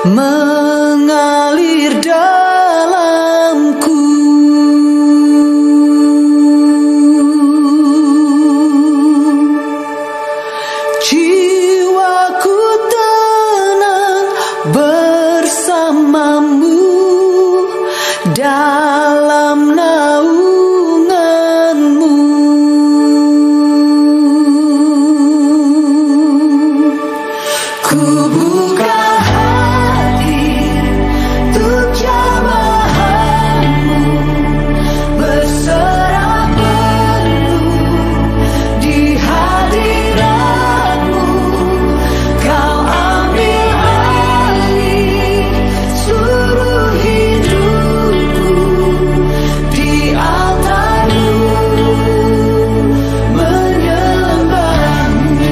mengalir dalamku. Jiwaku tenang bersamamu dalam naunganmu. Ku buka hati untuk jamahanmu, berserah penuh di hadiratmu. Kau ambil alih seluruh hidupku, di altarmu menyembahmu.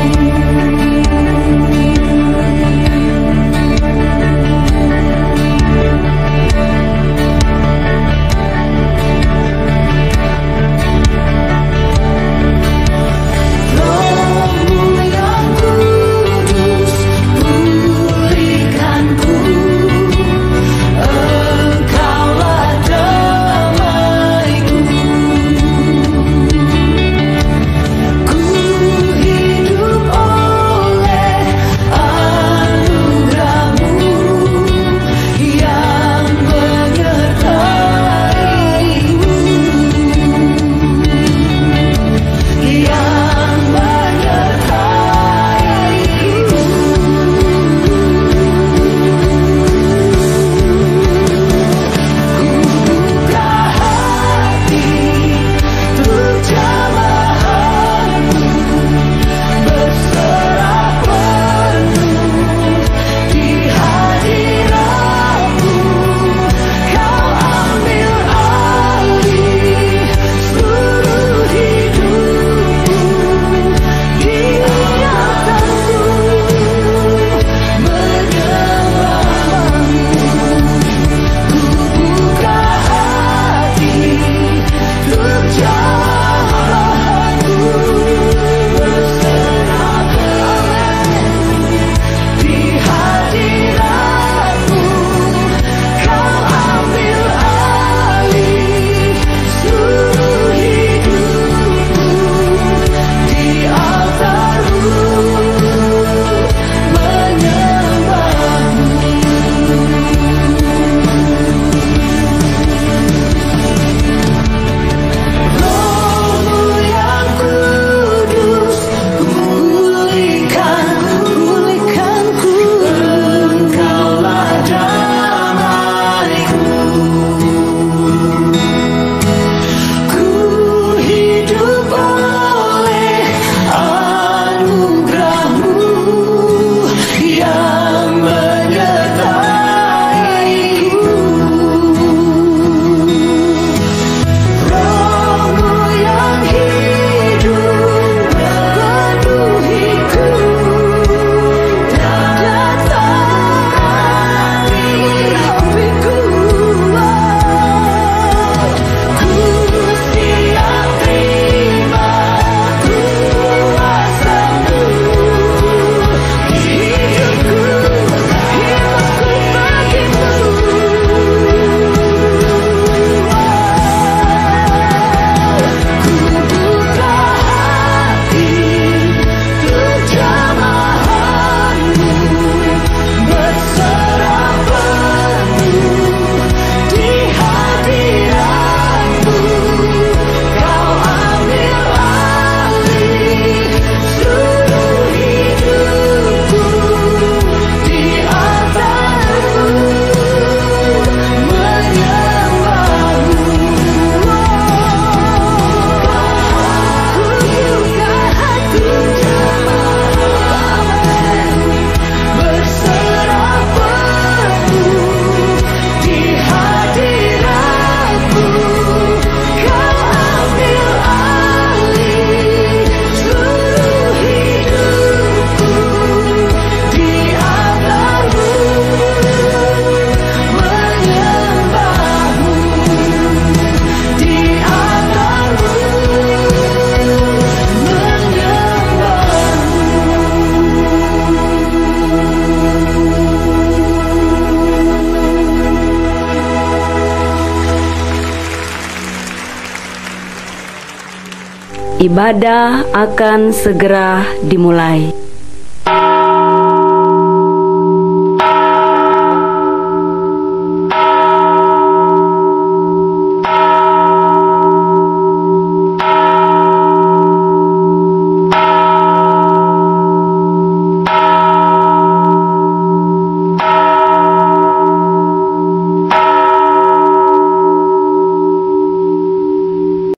Ibadah akan segera dimulai.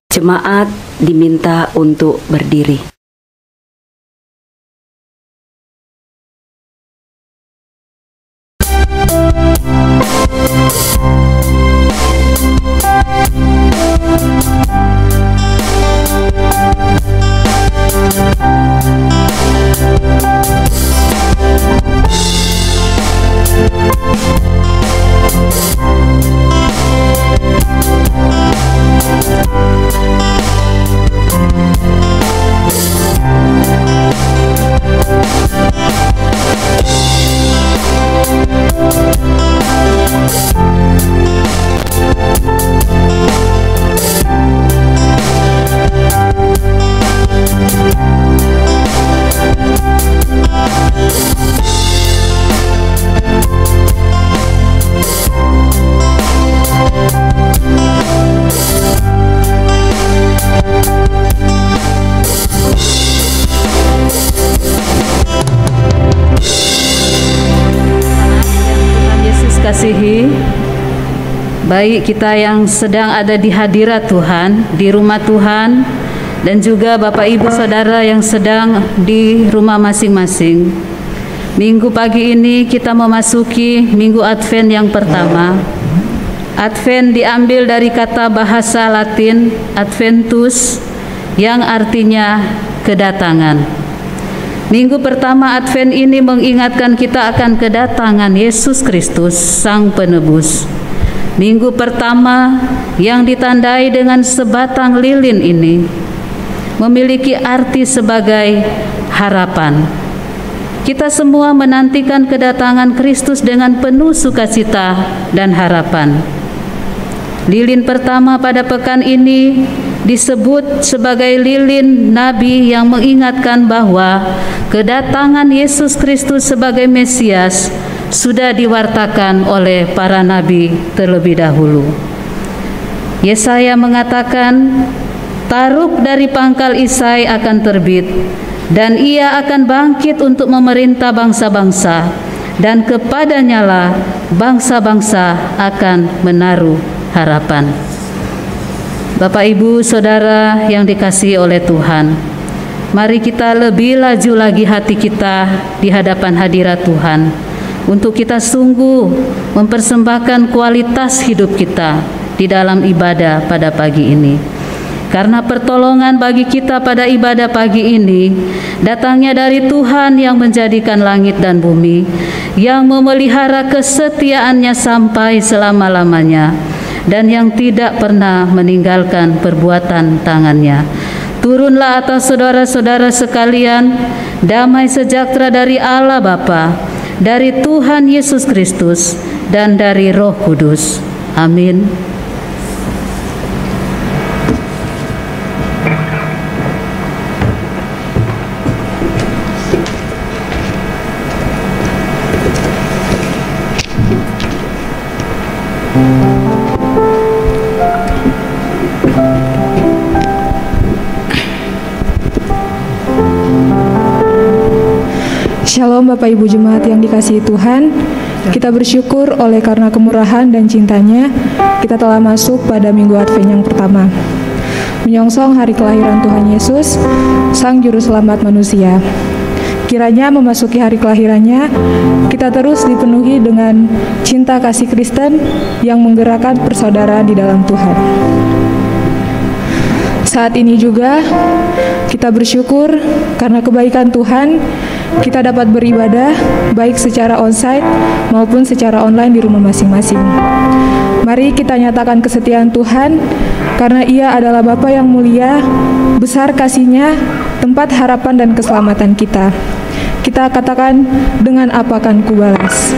Jemaat diminta untuk berdiri. Kasihi, baik kita yang sedang ada di hadirat Tuhan, di rumah Tuhan, dan juga Bapak Ibu Saudara yang sedang di rumah masing-masing. Minggu pagi ini kita memasuki Minggu Advent yang pertama. Advent diambil dari kata bahasa Latin Adventus yang artinya kedatangan. Minggu pertama Advent ini mengingatkan kita akan kedatangan Yesus Kristus, Sang Penebus. Minggu pertama yang ditandai dengan sebatang lilin ini memiliki arti sebagai harapan. Kita semua menantikan kedatangan Kristus dengan penuh sukacita dan harapan. Lilin pertama pada pekan ini disebut sebagai lilin Nabi yang mengingatkan bahwa kedatangan Yesus Kristus sebagai Mesias sudah diwartakan oleh para nabi terlebih dahulu. Yesaya mengatakan, "Taruk dari pangkal Isai akan terbit, dan ia akan bangkit untuk memerintah bangsa-bangsa, dan kepadanyalah bangsa-bangsa akan menaruh harapan." Bapak, Ibu, Saudara yang dikasihi oleh Tuhan, mari kita lebih laju lagi hati kita di hadapan hadirat Tuhan untuk kita sungguh mempersembahkan kualitas hidup kita di dalam ibadah pada pagi ini. Karena pertolongan bagi kita pada ibadah pagi ini datangnya dari Tuhan yang menjadikan langit dan bumi, yang memelihara kesetiaannya sampai selama-lamanya, dan yang tidak pernah meninggalkan perbuatan tangannya. Turunlah atas saudara-saudara sekalian damai sejahtera dari Allah Bapa, dari Tuhan Yesus Kristus, dan dari Roh Kudus. Amin. Shalom Bapak Ibu Jemaat yang dikasihi Tuhan. Kita bersyukur oleh karena kemurahan dan cintanya kita telah masuk pada Minggu Advent yang pertama, menyongsong hari kelahiran Tuhan Yesus, Sang Juru Selamat manusia. Kiranya memasuki hari kelahirannya, kita terus dipenuhi dengan cinta kasih Kristen yang menggerakkan persaudaraan di dalam Tuhan. Saat ini juga kita bersyukur karena kebaikan Tuhan, kita dapat beribadah baik secara onsite maupun secara online di rumah masing-masing. Mari kita nyatakan kesetiaan Tuhan, karena Ia adalah Bapa yang mulia, besar kasih-Nya, tempat harapan dan keselamatan kita. Kita katakan, dengan apa akan kubalas?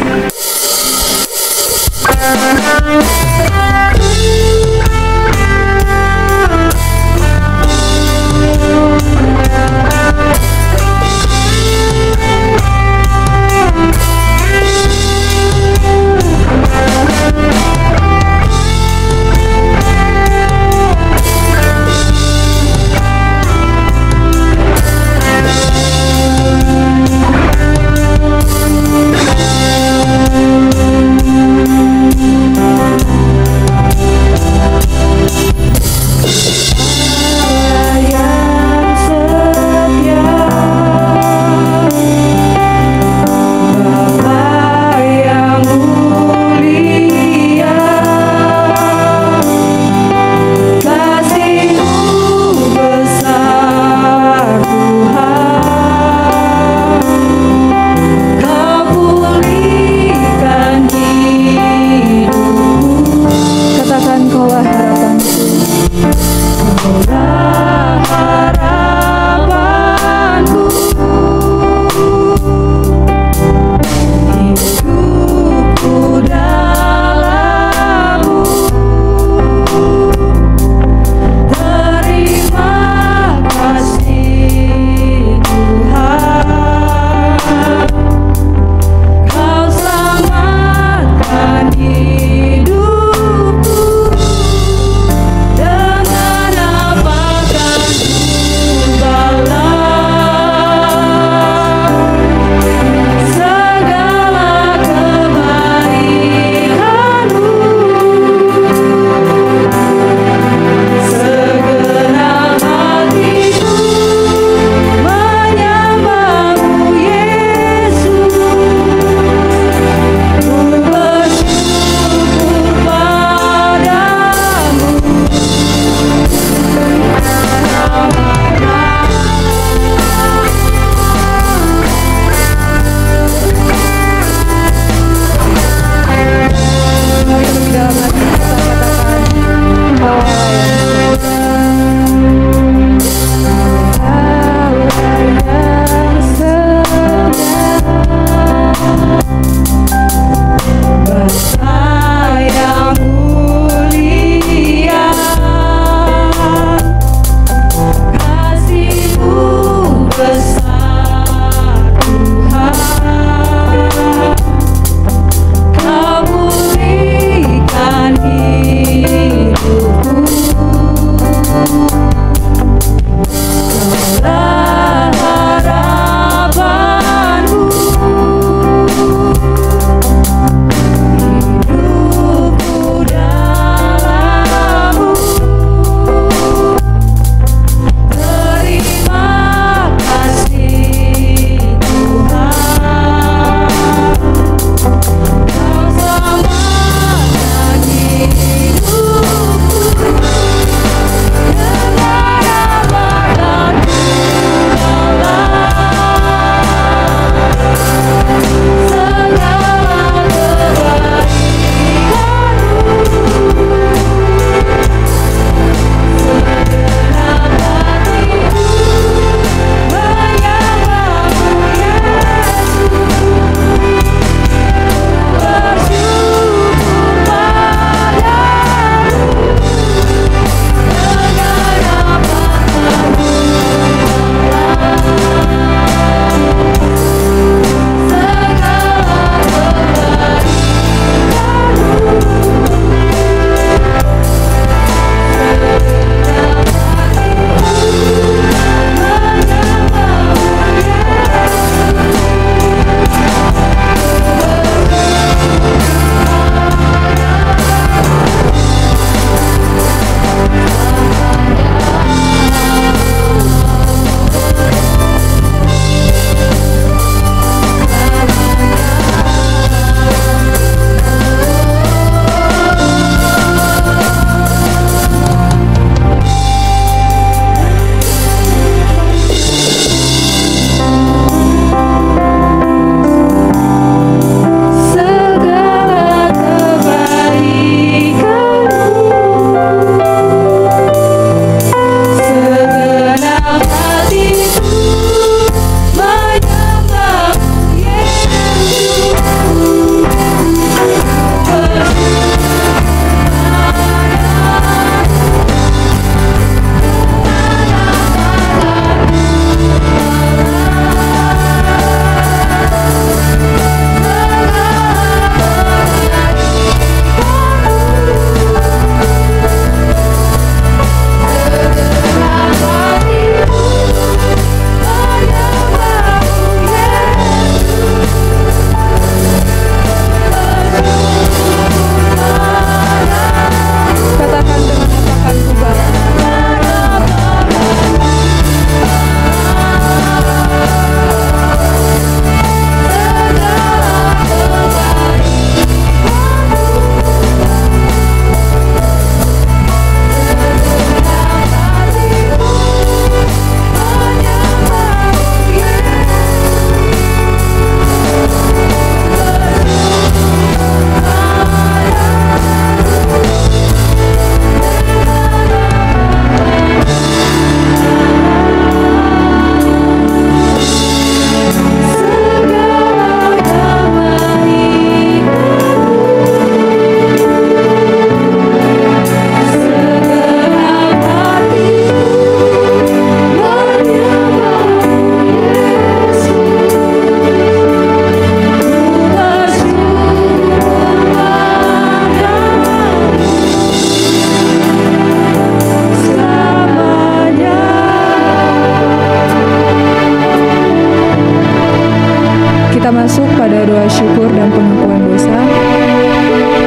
doa syukur dan pengakuan dosa,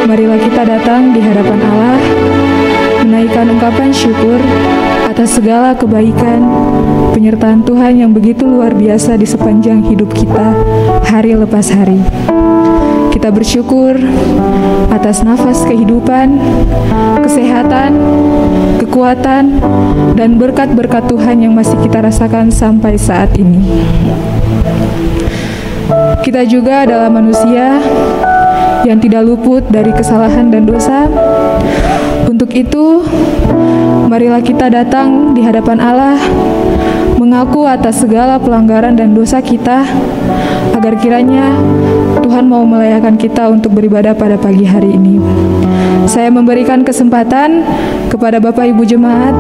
marilah kita datang di hadapan Allah, menaikkan ungkapan syukur atas segala kebaikan, penyertaan Tuhan yang begitu luar biasa di sepanjang hidup kita, hari lepas hari. Kita bersyukur atas nafas kehidupan, kesehatan, kekuatan, dan berkat-berkat Tuhan yang masih kita rasakan sampai saat ini. Kita juga adalah manusia yang tidak luput dari kesalahan dan dosa. Untuk itu, marilah kita datang di hadapan Allah, mengaku atas segala pelanggaran dan dosa kita, agar kiranya Tuhan mau melayakan kita untuk beribadah pada pagi hari ini. Saya memberikan kesempatan kepada Bapak Ibu Jemaat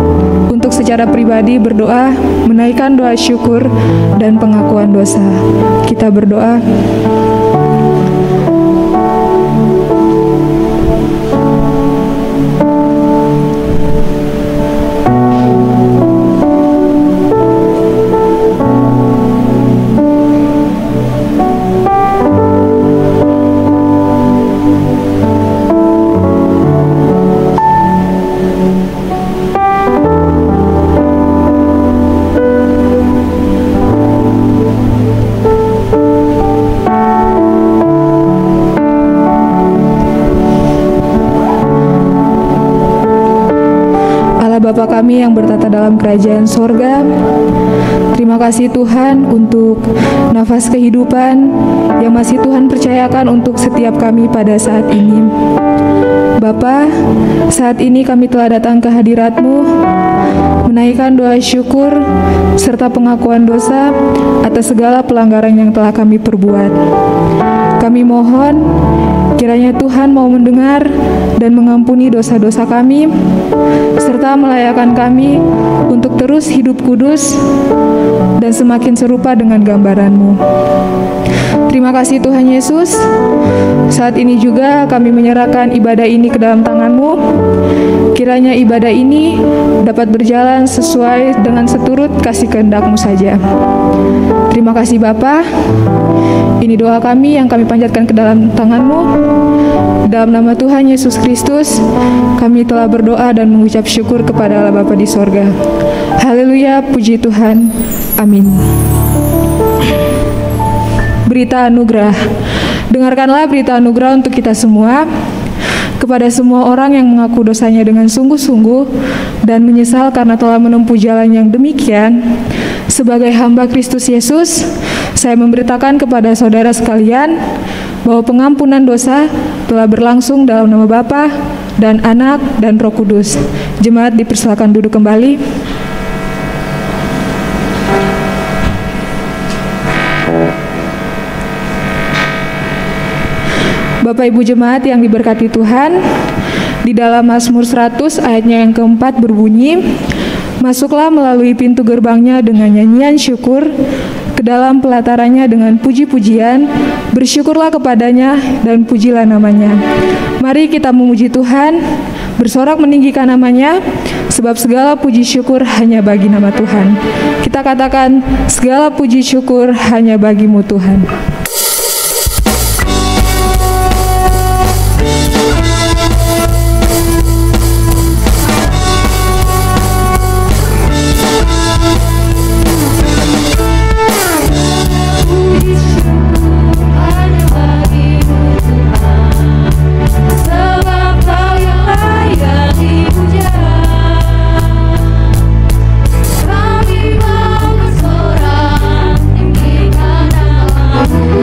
untuk secara pribadi berdoa, menaikkan doa syukur dan pengakuan dosa. Kita berdoa. Bapa kami yang bertata dalam kerajaan sorga, terima kasih Tuhan untuk nafas kehidupan yang masih Tuhan percayakan untuk setiap kami pada saat ini. Bapa, saat ini kami telah datang ke hadirat-Mu, menaikkan doa syukur serta pengakuan dosa atas segala pelanggaran yang telah kami perbuat. Kami mohon kiranya Tuhan mau mendengar dan mengampuni dosa-dosa kami, serta melayakan kami untuk terus hidup kudus dan semakin serupa dengan gambaran-Mu. Terima kasih Tuhan Yesus. Saat ini juga kami menyerahkan ibadah ini ke dalam tangan-Mu. Kiranya ibadah ini dapat berjalan sesuai dengan seturut kasih kehendak-Mu saja. Terima kasih Bapa. Ini doa kami yang kami panjatkan ke dalam tangan-Mu. Dalam nama Tuhan Yesus Kristus, kami telah berdoa dan mengucap syukur kepada Allah Bapa di sorga. Haleluya, puji Tuhan. Amin. Berita anugerah. Dengarkanlah berita anugerah untuk kita semua. Kepada semua orang yang mengaku dosanya dengan sungguh-sungguh dan menyesal karena telah menempuh jalan yang demikian, sebagai hamba Kristus Yesus, saya memberitakan kepada saudara sekalian bahwa pengampunan dosa telah berlangsung dalam nama Bapa dan Anak dan Roh Kudus. Jemaat dipersilakan duduk kembali. Bapak Ibu Jemaat yang diberkati Tuhan, di dalam Mazmur 100 ayatnya yang keempat berbunyi, masuklah melalui pintu gerbangnya dengan nyanyian syukur, ke dalam pelatarannya dengan puji-pujian, bersyukurlah kepadanya dan pujilah namanya. Mari kita memuji Tuhan, bersorak meninggikan namanya, sebab segala puji syukur hanya bagi nama Tuhan. Kita katakan, segala puji syukur hanya bagimu Tuhan. Kami mau bersorak tinggikan namamu.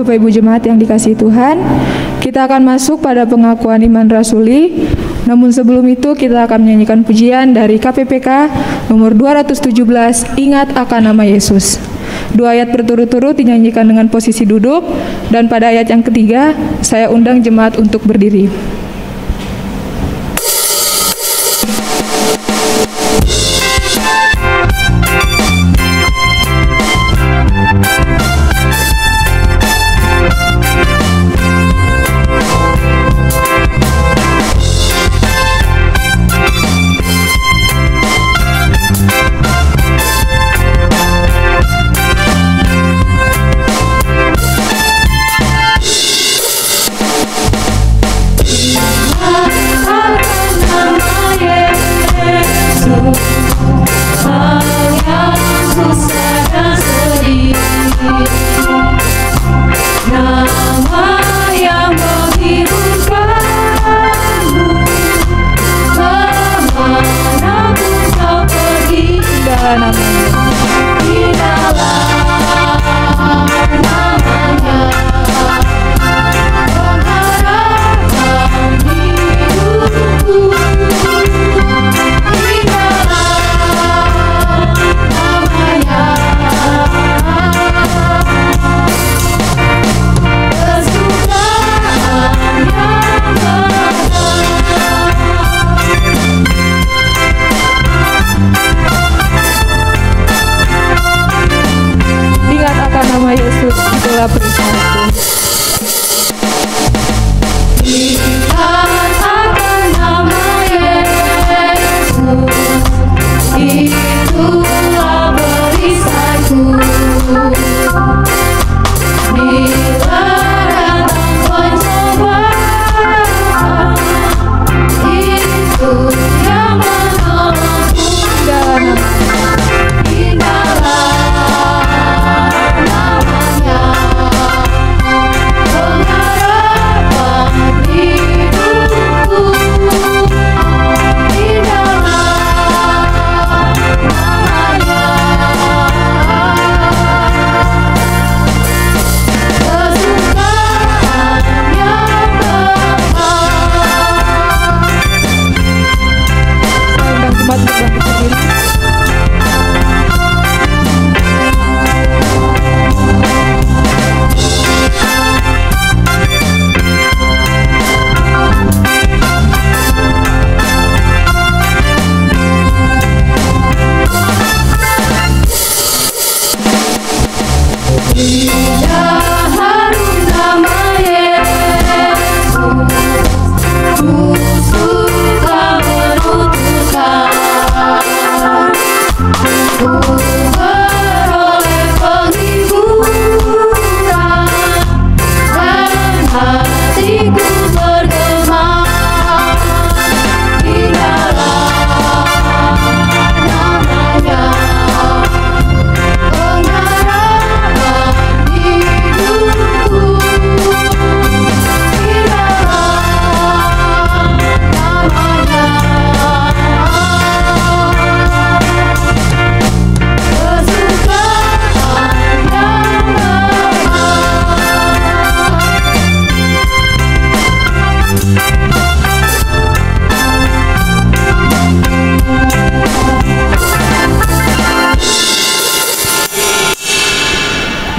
Bapak Ibu Jemaat yang dikasihi Tuhan, kita akan masuk pada pengakuan iman rasuli. Namun sebelum itu kita akan menyanyikan pujian dari KPPK nomor 217, Ingat Akan Nama Yesus. 2 ayat berturut-turut dinyanyikan dengan posisi duduk, dan pada ayat yang ketiga saya undang jemaat untuk berdiri.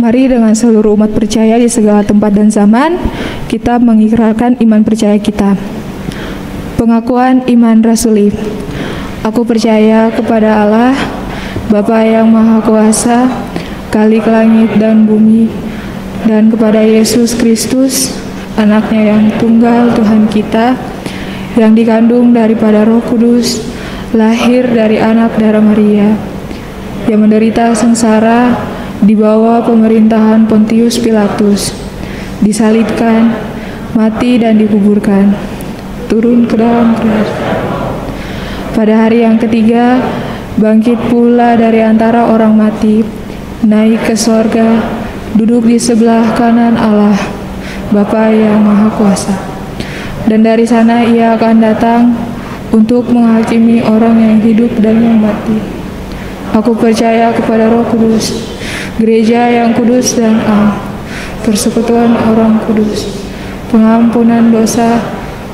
Mari dengan seluruh umat percaya di segala tempat dan zaman, kita mengikrarkan iman percaya kita. Pengakuan iman rasuli. Aku percaya kepada Allah, Bapa yang Maha Kuasa, Khalik langit dan bumi, dan kepada Yesus Kristus, Anaknya yang tunggal Tuhan kita, yang dikandung daripada Roh Kudus, lahir dari anak darah Maria, yang menderita sengsara di bawah pemerintahan Pontius Pilatus, disalibkan, mati dan dikuburkan, turun ke dalam kubur. Pada hari yang ketiga, bangkit pula dari antara orang mati, naik ke sorga, duduk di sebelah kanan Allah, Bapa yang Maha Kuasa. Dan dari sana ia akan datang untuk menghakimi orang yang hidup dan yang mati. Aku percaya kepada Roh Kudus, gereja yang kudus dan am, persekutuan orang kudus, pengampunan dosa,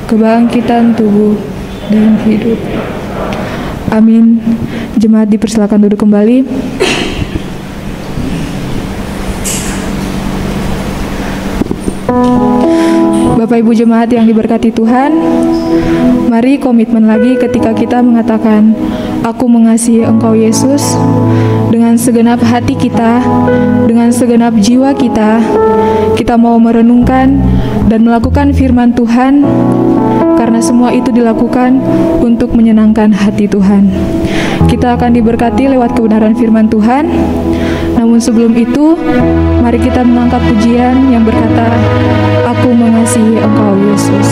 kebangkitan tubuh, dan hidup. Amin. Jemaat dipersilakan duduk kembali. Bapak Ibu jemaat yang diberkati Tuhan, mari komitmen lagi ketika kita mengatakan, aku mengasihi Engkau Yesus, dengan segenap hati kita, dengan segenap jiwa kita mau merenungkan dan melakukan firman Tuhan, karena semua itu dilakukan untuk menyenangkan hati Tuhan. Kita akan diberkati lewat kebenaran firman Tuhan. Namun sebelum itu, mari kita mengangkat pujian yang berkata, aku mengasihi Engkau Yesus.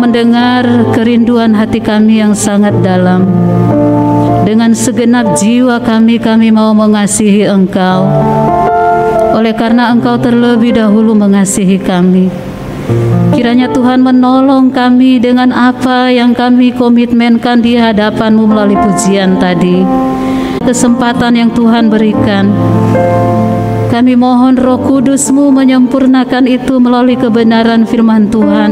mendengar kerinduan hati kami yang sangat dalam. Dengan segenap jiwa kami mau mengasihi Engkau. Oleh karena Engkau terlebih dahulu mengasihi kami. Kiranya Tuhan menolong kami dengan apa yang kami komitmenkan di hadapan-Mu melalui pujian tadi. Kesempatan yang Tuhan berikan. Kami mohon Roh Kudus-Mu menyempurnakan itu melalui kebenaran firman Tuhan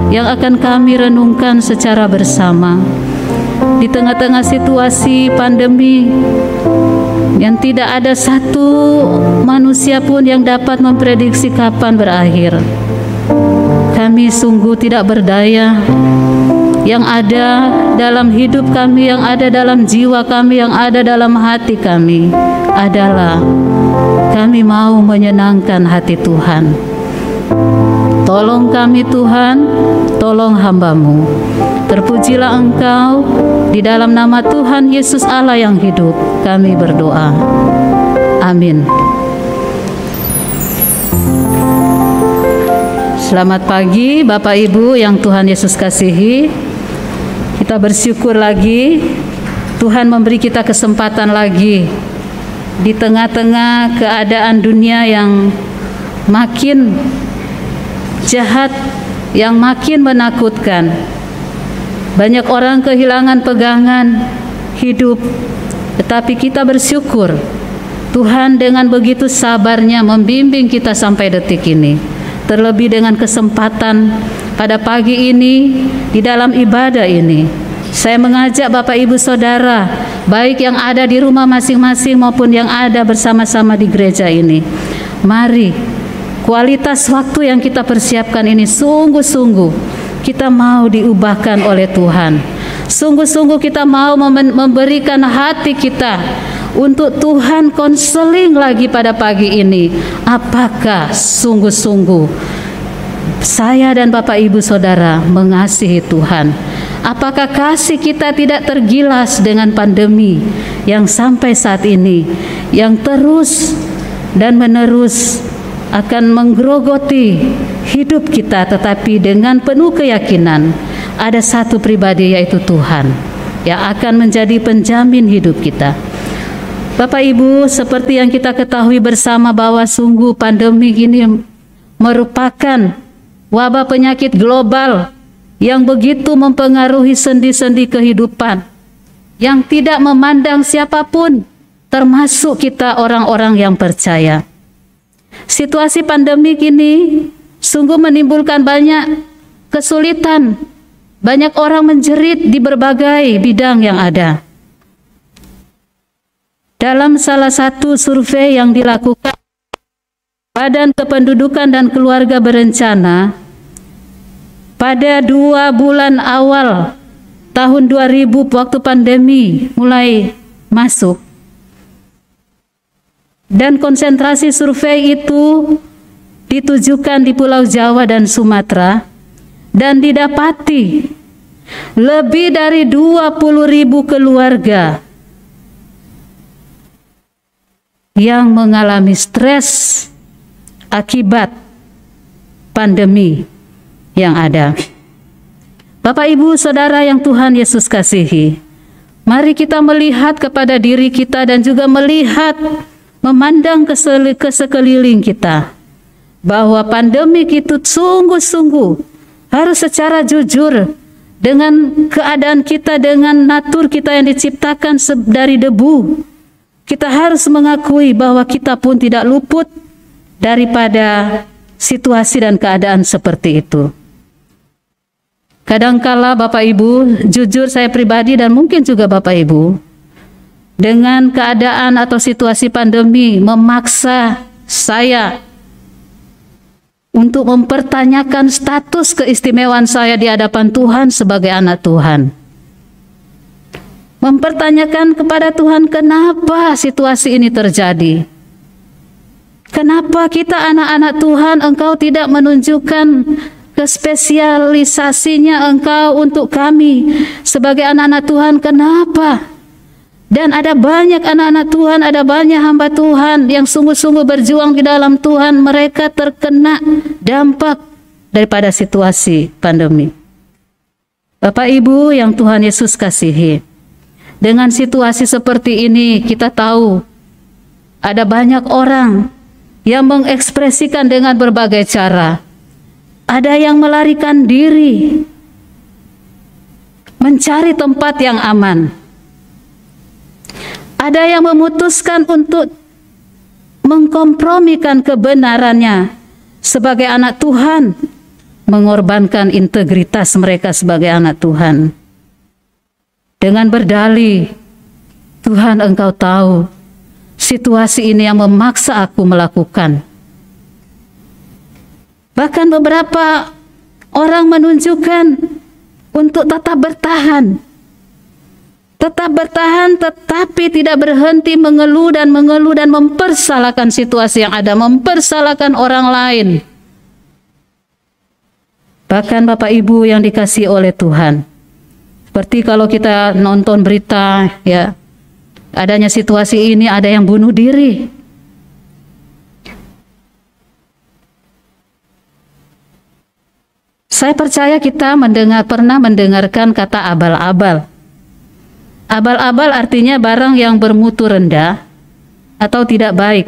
yang akan kami renungkan secara bersama. Di tengah-tengah situasi pandemi yang tidak ada satu manusia pun yang dapat memprediksi kapan berakhir. Kami sungguh tidak berdaya. Yang ada dalam hidup kami, yang ada dalam jiwa kami, yang ada dalam hati kami adalah kami mau menyenangkan hati Tuhan. Tolong kami Tuhan, tolong hamba-Mu. Terpujilah Engkau, di dalam nama Tuhan Yesus Allah yang hidup kami berdoa. Amin. Selamat pagi Bapak Ibu yang Tuhan Yesus kasihi. Kita bersyukur lagi Tuhan memberi kita kesempatan lagi di tengah-tengah keadaan dunia yang makin jahat, yang makin menakutkan. Banyak orang kehilangan pegangan hidup, tetapi kita bersyukur Tuhan dengan begitu sabarnya membimbing kita sampai detik ini. Terlebih dengan kesempatan pada pagi ini di dalam ibadah ini, saya mengajak Bapak Ibu Saudara, baik yang ada di rumah masing-masing maupun yang ada bersama-sama di gereja ini. Mari, kualitas waktu yang kita persiapkan ini sungguh-sungguh kita mau diubahkan oleh Tuhan. Sungguh-sungguh kita mau memberikan hati kita untuk Tuhan konseling lagi pada pagi ini. Apakah sungguh-sungguh saya dan Bapak Ibu Saudara mengasihi Tuhan? Apakah kasih kita tidak tergilas dengan pandemi yang sampai saat ini, yang terus dan menerus akan menggerogoti hidup kita, tetapi dengan penuh keyakinan ada satu pribadi, yaitu Tuhan, yang akan menjadi penjamin hidup kita. Bapak Ibu, seperti yang kita ketahui bersama bahwa sungguh pandemi ini merupakan wabah penyakit global yang begitu mempengaruhi sendi-sendi kehidupan, yang tidak memandang siapapun, termasuk kita orang-orang yang percaya. Situasi pandemi ini sungguh menimbulkan banyak kesulitan. Banyak orang menjerit di berbagai bidang yang ada. Dalam salah satu survei yang dilakukan Badan Kependudukan dan Keluarga Berencana pada 2 bulan awal tahun 2000 waktu pandemi mulai masuk, dan konsentrasi survei itu ditujukan di Pulau Jawa dan Sumatera, dan didapati lebih dari 20.000 keluarga yang mengalami stres akibat pandemi yang ada. Bapak Ibu Saudara yang Tuhan Yesus kasihi, mari kita melihat kepada diri kita dan juga melihat, memandang ke sekeliling kita, bahwa pandemi itu sungguh-sungguh harus secara jujur dengan keadaan kita, dengan natur kita yang diciptakan dari debu. Kita harus mengakui bahwa kita pun tidak luput daripada situasi dan keadaan seperti itu. Kadangkala Bapak Ibu, jujur saya pribadi dan mungkin juga Bapak Ibu, dengan keadaan atau situasi pandemi memaksa saya untuk mempertanyakan status keistimewaan saya di hadapan Tuhan sebagai anak Tuhan. Mempertanyakan kepada Tuhan, kenapa situasi ini terjadi? Kenapa kita anak-anak Tuhan, Engkau tidak menunjukkan kespesialisasinya Engkau untuk kami sebagai anak-anak Tuhan? Kenapa? Dan ada banyak anak-anak Tuhan, ada banyak hamba Tuhan yang sungguh-sungguh berjuang di dalam Tuhan, mereka terkena dampak daripada situasi pandemi. Bapak Ibu yang Tuhan Yesus kasihi, dengan situasi seperti ini kita tahu ada banyak orang yang mengekspresikan dengan berbagai cara. Ada yang melarikan diri, mencari tempat yang aman. Ada yang memutuskan untuk mengkompromikan kebenarannya sebagai anak Tuhan, mengorbankan integritas mereka sebagai anak Tuhan. Dengan berdalih, Tuhan, Engkau tahu situasi ini yang memaksa aku melakukan. Bahkan beberapa orang menunjukkan untuk tetap bertahan. Tetap bertahan tetapi tidak berhenti mengeluh dan mempersalahkan situasi yang ada, mempersalahkan orang lain. Bahkan Bapak Ibu yang dikasihi oleh Tuhan, seperti kalau kita nonton berita ya, adanya situasi ini, ada yang bunuh diri. Saya percaya kita pernah mendengarkan kata abal-abal. Abal-abal artinya barang yang bermutu rendah atau tidak baik.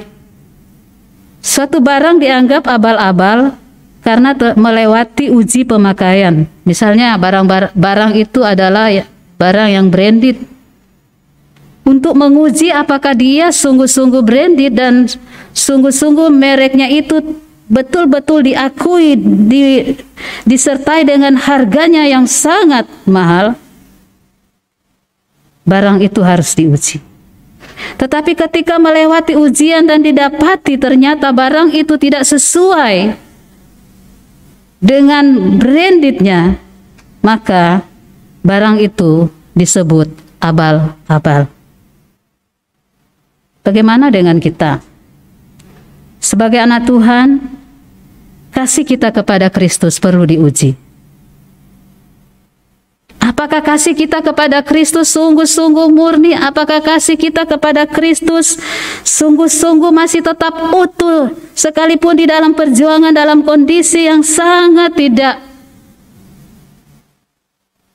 Suatu barang dianggap abal-abal karena melewati uji pemakaian. Misalnya barang itu adalah barang yang branded. Untuk menguji apakah dia sungguh-sungguh branded dan sungguh-sungguh mereknya itu betul-betul diakui, disertai dengan harganya yang sangat mahal, barang itu harus diuji. Tetapi ketika melewati ujian dan didapati ternyata barang itu tidak sesuai dengan brandednya, maka barang itu disebut abal-abal. Bagaimana dengan kita? Sebagai anak Tuhan, kasih kita kepada Kristus perlu diuji. Apakah kasih kita kepada Kristus sungguh-sungguh murni? Apakah kasih kita kepada Kristus sungguh-sungguh masih tetap utuh, sekalipun di dalam perjuangan, dalam kondisi yang sangat tidak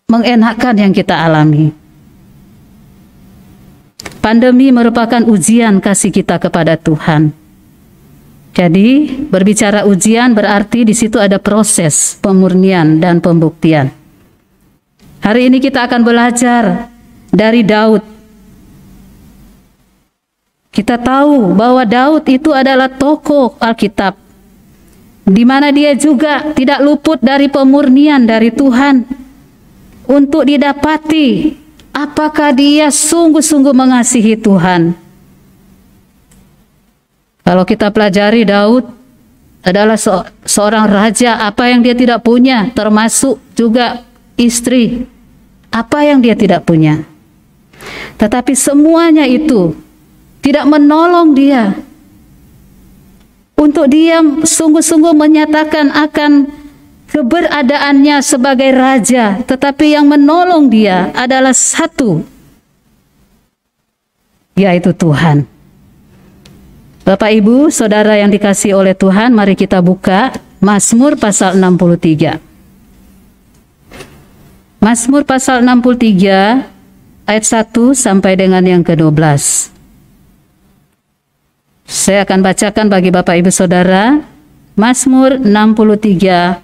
mengenakan yang kita alami? Pandemi merupakan ujian kasih kita kepada Tuhan. Jadi, berbicara ujian berarti di situ ada proses pemurnian dan pembuktian. Hari ini kita akan belajar dari Daud. Kita tahu bahwa Daud itu adalah tokoh Alkitab, di mana dia juga tidak luput dari pemurnian dari Tuhan untuk didapati apakah dia sungguh-sungguh mengasihi Tuhan. Kalau kita pelajari, Daud adalah seorang raja. Apa yang dia tidak punya, termasuk juga istri. Apa yang dia tidak punya, tetapi semuanya itu tidak menolong dia untuk dia sungguh-sungguh menyatakan akan keberadaannya sebagai raja. Tetapi yang menolong dia adalah satu, yaitu Tuhan. Bapak Ibu Saudara yang dikasihi oleh Tuhan, mari kita buka Mazmur pasal 63. Mazmur pasal 63 ayat 1 sampai dengan yang ke-12. Saya akan bacakan bagi Bapak Ibu Saudara. Mazmur 63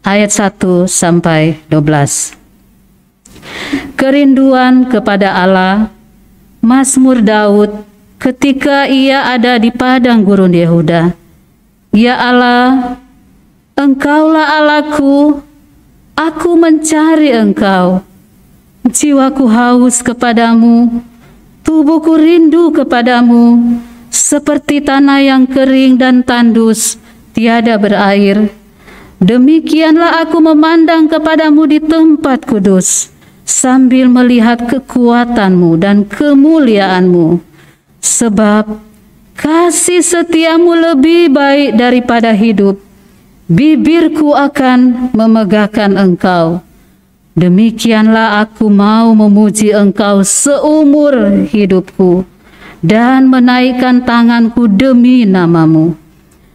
ayat 1 sampai 12. Kerinduan kepada Allah, Mazmur Daud ketika ia ada di padang gurun Yehuda. Ya Allah, Engkaulah Allahku, aku mencari Engkau. Jiwaku haus kepadamu, tubuhku rindu kepadamu, seperti tanah yang kering dan tandus, tiada berair. Demikianlah aku memandang kepadamu di tempat kudus, sambil melihat kekuatanmu dan kemuliaanmu. Sebab kasih setiamu lebih baik daripada hidup, bibirku akan memegahkan Engkau. Demikianlah aku mau memuji Engkau seumur hidupku dan menaikkan tanganku demi namamu.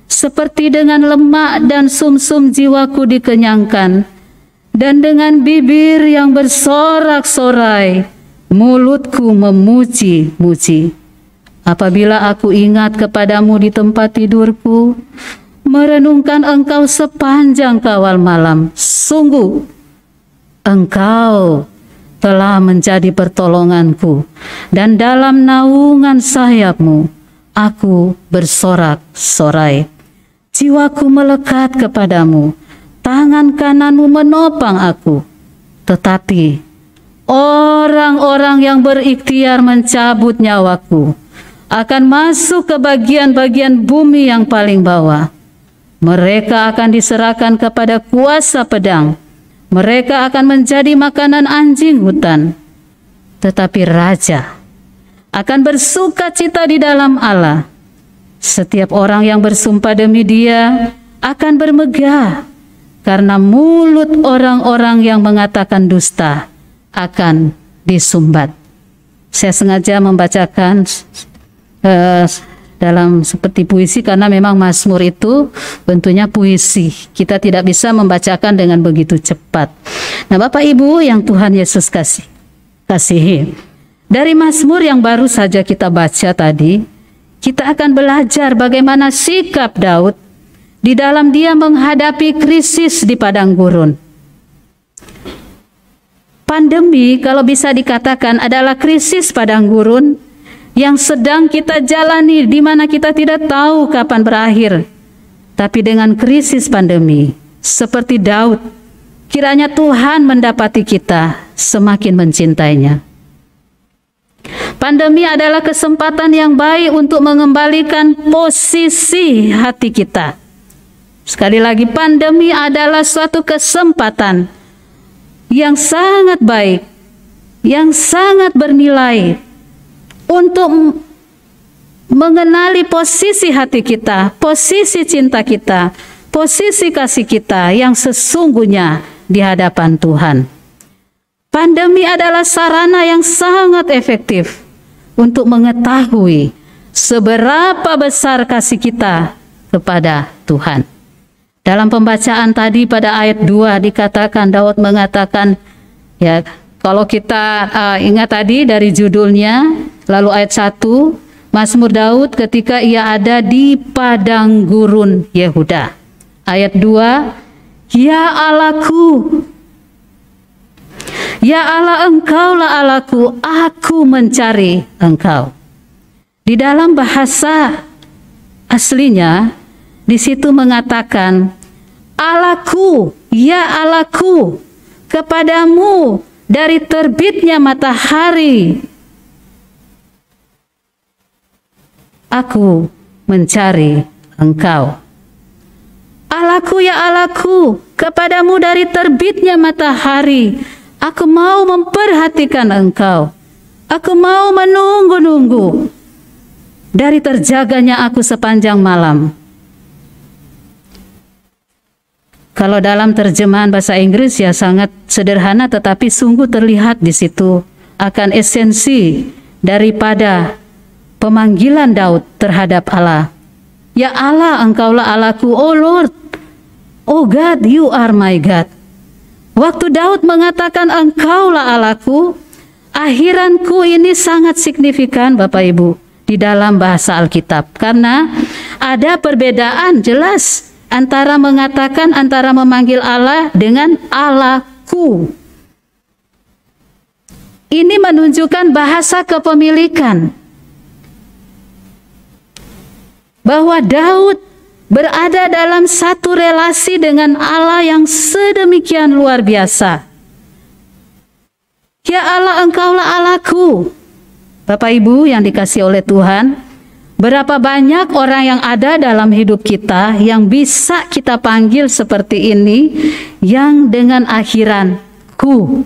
Seperti dengan lemak dan sumsum jiwaku dikenyangkan, dan dengan bibir yang bersorak-sorai mulutku memuji-muji. Apabila aku ingat kepadamu di tempat tidurku, merenungkan Engkau sepanjang kawal malam, sungguh Engkau telah menjadi pertolonganku, dan dalam naungan sayapmu aku bersorak-sorai. Jiwaku melekat kepadamu, tangan kananmu menopang aku. Tetapi orang-orang yang berikhtiar mencabut nyawaku akan masuk ke bagian-bagian bumi yang paling bawah. Mereka akan diserahkan kepada kuasa pedang. Mereka akan menjadi makanan anjing hutan. Tetapi raja akan bersuka cita di dalam Allah. Setiap orang yang bersumpah demi Dia akan bermegah, karena mulut orang-orang yang mengatakan dusta akan disumbat. Saya sengaja membacakan dalam seperti puisi karena memang Mazmur itu bentuknya puisi. Kita tidak bisa membacakan dengan begitu cepat. Nah, Bapak Ibu yang Tuhan Yesus kasihi, dari Mazmur yang baru saja kita baca tadi, kita akan belajar bagaimana sikap Daud di dalam dia menghadapi krisis di padang gurun. Pandemi kalau bisa dikatakan adalah krisis padang gurun yang sedang kita jalani, di mana kita tidak tahu kapan berakhir. Tapi dengan krisis pandemi, seperti Daud, kiranya Tuhan mendapati kita semakin mencintainya. Pandemi adalah kesempatan yang baik untuk mengembalikan posisi hati kita. Sekali lagi, pandemi adalah suatu kesempatan yang sangat baik, yang sangat bernilai untuk mengenali posisi hati kita, posisi cinta kita, posisi kasih kita yang sesungguhnya di hadapan Tuhan. Pandemi adalah sarana yang sangat efektif untuk mengetahui seberapa besar kasih kita kepada Tuhan. Dalam pembacaan tadi pada ayat 2 dikatakan, Daud mengatakan, ya, kalau kita ingat tadi dari judulnya, lalu ayat 1, Mazmur Daud ketika ia ada di padang gurun Yehuda. Ayat 2, ya Allahku, ya Allah, Engkaulah Allahku, aku mencari Engkau. Di dalam bahasa aslinya, di situ mengatakan, Allahku, ya Allahku, kepadamu dari terbitnya matahari aku mencari Engkau. Allahku, ya Allahku, kepadamu dari terbitnya matahari aku mau memperhatikan Engkau. Aku mau menunggu-nunggu dari terjaganya aku sepanjang malam. Kalau dalam terjemahan bahasa Inggris ya sangat sederhana, tetapi sungguh terlihat di situ akan esensi daripada pemanggilan Daud terhadap Allah. Ya Allah, Engkaulah Allahku, oh Lord, oh God, you are my God. Waktu Daud mengatakan Engkaulah Allahku, akhiranku ini sangat signifikan Bapak Ibu di dalam bahasa Alkitab, karena ada perbedaan jelas antara memanggil Allah dengan Allahku. Ini menunjukkan bahasa kepemilikan, bahwa Daud berada dalam satu relasi dengan Allah yang sedemikian luar biasa. Ya Allah, Engkaulah Allahku. Bapak Ibu yang dikasihi oleh Tuhan, berapa banyak orang yang ada dalam hidup kita yang bisa kita panggil seperti ini, yang dengan akhiran ku.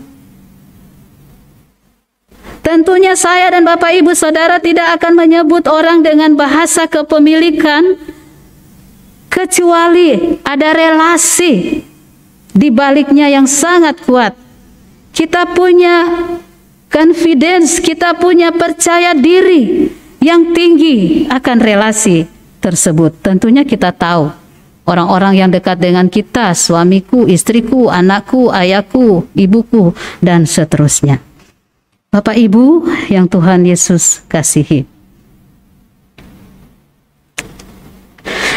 Tentunya saya dan Bapak Ibu Saudara tidak akan menyebut orang dengan bahasa kepemilikan, kecuali ada relasi di baliknya yang sangat kuat. Kita punya confidence, kita punya percaya diri yang tinggi akan relasi tersebut. Tentunya kita tahu orang-orang yang dekat dengan kita, suamiku, istriku, anakku, ayahku, ibuku, dan seterusnya. Bapak Ibu yang Tuhan Yesus kasihi,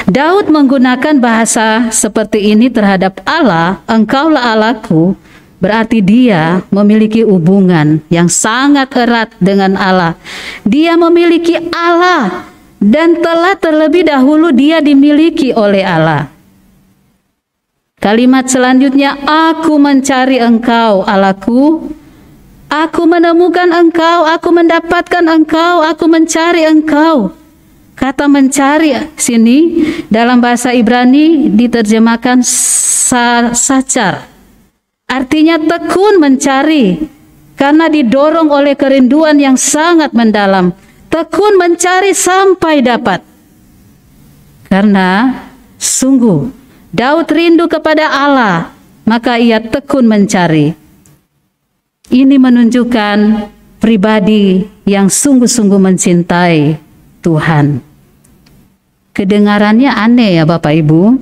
Daud menggunakan bahasa seperti ini terhadap Allah, engkaulah Allahku, berarti dia memiliki hubungan yang sangat erat dengan Allah. Dia memiliki Allah dan telah terlebih dahulu dia dimiliki oleh Allah. Kalimat selanjutnya, aku mencari engkau, Allahku. Aku menemukan engkau, aku mendapatkan engkau, aku mencari engkau. Kata mencari sini dalam bahasa Ibrani diterjemahkan sacar. Artinya tekun mencari karena didorong oleh kerinduan yang sangat mendalam. Tekun mencari sampai dapat. Karena sungguh Daud rindu kepada Allah, maka ia tekun mencari. Ini menunjukkan pribadi yang sungguh-sungguh mencintai Tuhan. Kedengarannya aneh ya Bapak Ibu.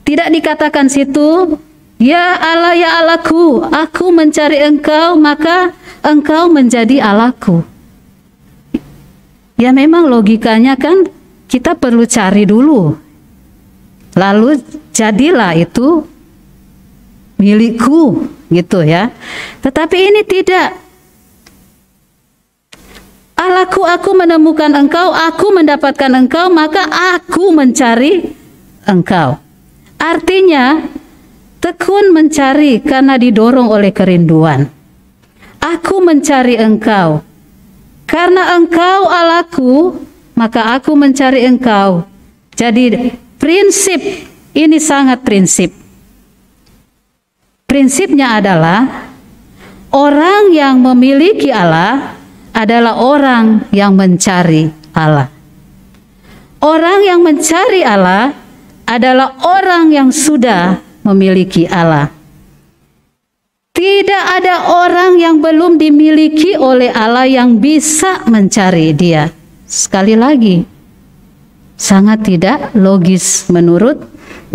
Tidak dikatakan situ, ya Allah ya Allahku, aku mencari engkau maka engkau menjadi Allahku. Ya memang logikanya kan kita perlu cari dulu. Lalu jadilah itu milikku gitu ya. Tetapi ini tidak. Allahku, aku menemukan engkau, aku mendapatkan engkau, maka aku mencari engkau. Artinya, tekun mencari karena didorong oleh kerinduan. Aku mencari engkau. Karena engkau Allahku, maka aku mencari engkau. Jadi, prinsip ini sangat prinsip. Prinsipnya adalah, orang yang memiliki Allah adalah orang yang mencari Allah. Orang yang mencari Allah adalah orang yang sudah memiliki Allah. Tidak ada orang yang belum dimiliki oleh Allah yang bisa mencari Dia. Sekali lagi, sangat tidak logis menurut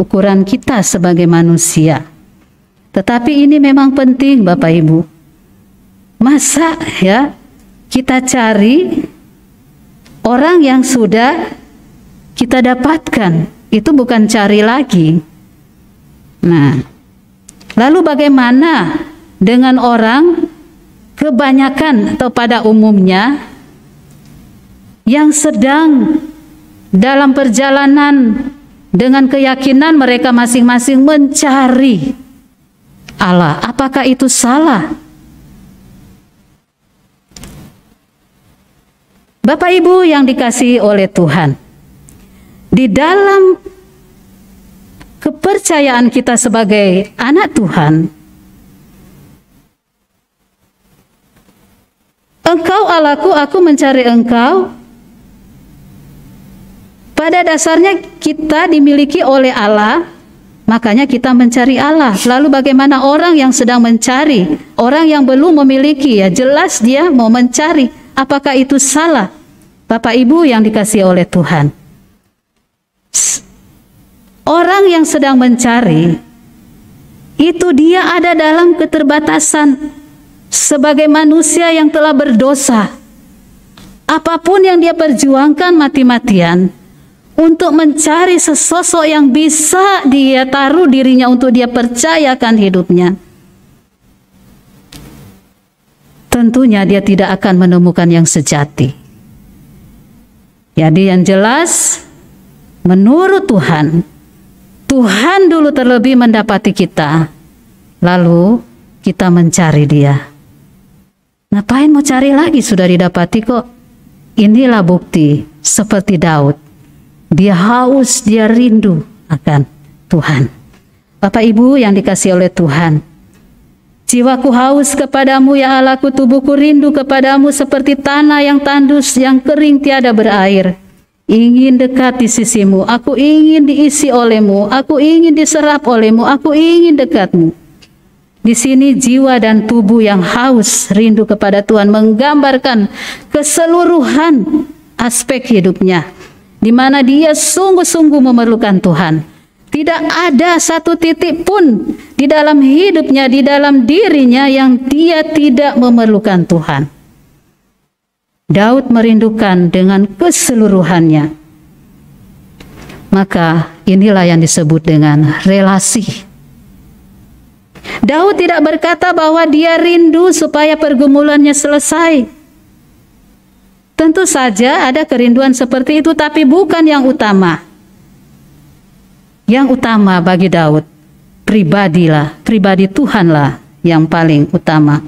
ukuran kita sebagai manusia. Tetapi ini memang penting Bapak Ibu. Masa ya kita cari orang yang sudah kita dapatkan, itu bukan cari lagi. Nah, lalu bagaimana dengan orang kebanyakan atau pada umumnya yang sedang dalam perjalanan dengan keyakinan mereka masing-masing mencari Allah? Apakah itu salah? Bapak Ibu yang dikasihi oleh Tuhan, di dalam kepercayaan kita sebagai anak Tuhan, engkau Allahku, aku mencari engkau. Pada dasarnya kita dimiliki oleh Allah, makanya kita mencari Allah. Lalu bagaimana orang yang sedang mencari, orang yang belum memiliki, ya jelas dia mau mencari. Apakah itu salah? Bapak Ibu yang dikasihi oleh Tuhan, orang yang sedang mencari itu dia ada dalam keterbatasan sebagai manusia yang telah berdosa. Apapun yang dia perjuangkan mati-matian untuk mencari sesosok yang bisa dia taruh dirinya untuk dia percayakan hidupnya, tentunya dia tidak akan menemukan yang sejati. Jadi yang jelas, menurut Tuhan, Tuhan dulu terlebih mendapati kita, lalu kita mencari Dia. Ngapain mau cari lagi, sudah didapati kok. Inilah bukti seperti Daud. Dia haus, dia rindu akan Tuhan. Bapak Ibu yang dikasihi oleh Tuhan, jiwaku haus kepadamu ya Allahku, tubuhku rindu kepadamu seperti tanah yang tandus, yang kering tiada berair. Ingin dekat di sisimu, aku ingin diisi olehmu, aku ingin diserap olehmu, aku ingin dekatmu. Di sini jiwa dan tubuh yang haus rindu kepada Tuhan menggambarkan keseluruhan aspek hidupnya. di mana dia sungguh-sungguh memerlukan Tuhan. Tidak ada satu titik pun di dalam hidupnya, di dalam dirinya yang dia tidak memerlukan Tuhan. Daud merindukan dengan keseluruhannya. Maka inilah yang disebut dengan relasi. Daud tidak berkata bahwa dia rindu supaya pergumulannya selesai. Tentu saja ada kerinduan seperti itu, tapi bukan yang utama. Yang utama bagi Daud, pribadi Tuhanlah yang paling utama.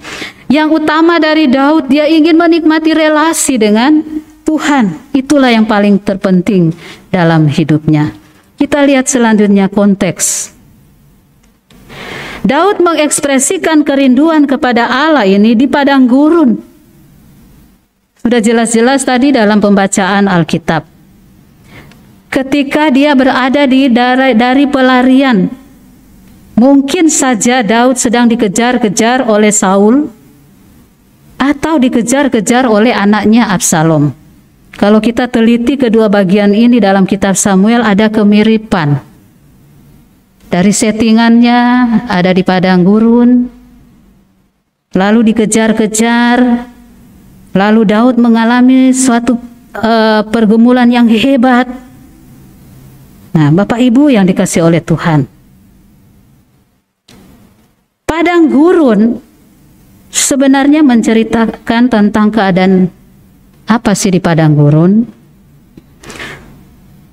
Yang utama dari Daud, dia ingin menikmati relasi dengan Tuhan. Itulah yang paling terpenting dalam hidupnya. Kita lihat selanjutnya konteks. Daud mengekspresikan kerinduan kepada Allah ini di padang gurun. Sudah jelas-jelas tadi dalam pembacaan Alkitab. Ketika dia berada dari pelarian, mungkin saja Daud sedang dikejar-kejar oleh Saul atau dikejar-kejar oleh anaknya Absalom. Kalau kita teliti kedua bagian ini dalam kitab Samuel, ada kemiripan. Dari settingannya ada di padang gurun, lalu dikejar-kejar, lalu Daud mengalami suatu pergumulan yang hebat. Nah, Bapak Ibu yang dikasih oleh Tuhan, padang gurun sebenarnya menceritakan tentang keadaan apa sih di padang gurun?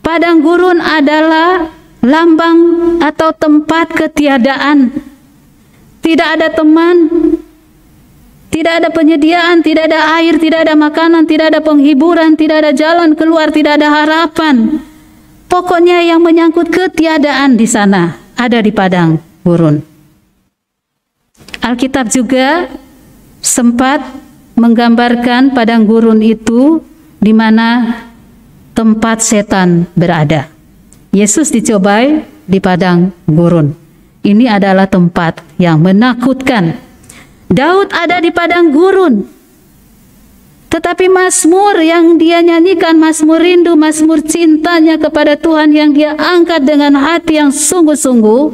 Padang gurun adalah lambang atau tempat ketiadaan. Tidak ada teman, tidak ada penyediaan, tidak ada air, tidak ada makanan, tidak ada penghiburan, tidak ada jalan keluar, tidak ada harapan. Pokoknya yang menyangkut ketiadaan di sana ada di padang gurun. Alkitab juga sempat menggambarkan padang gurun itu di mana tempat setan berada. Yesus dicobai di padang gurun. Ini adalah tempat yang menakutkan. Daud ada di padang gurun. Tetapi mazmur yang dia nyanyikan, mazmur rindu, mazmur cintanya kepada Tuhan yang dia angkat dengan hati yang sungguh-sungguh,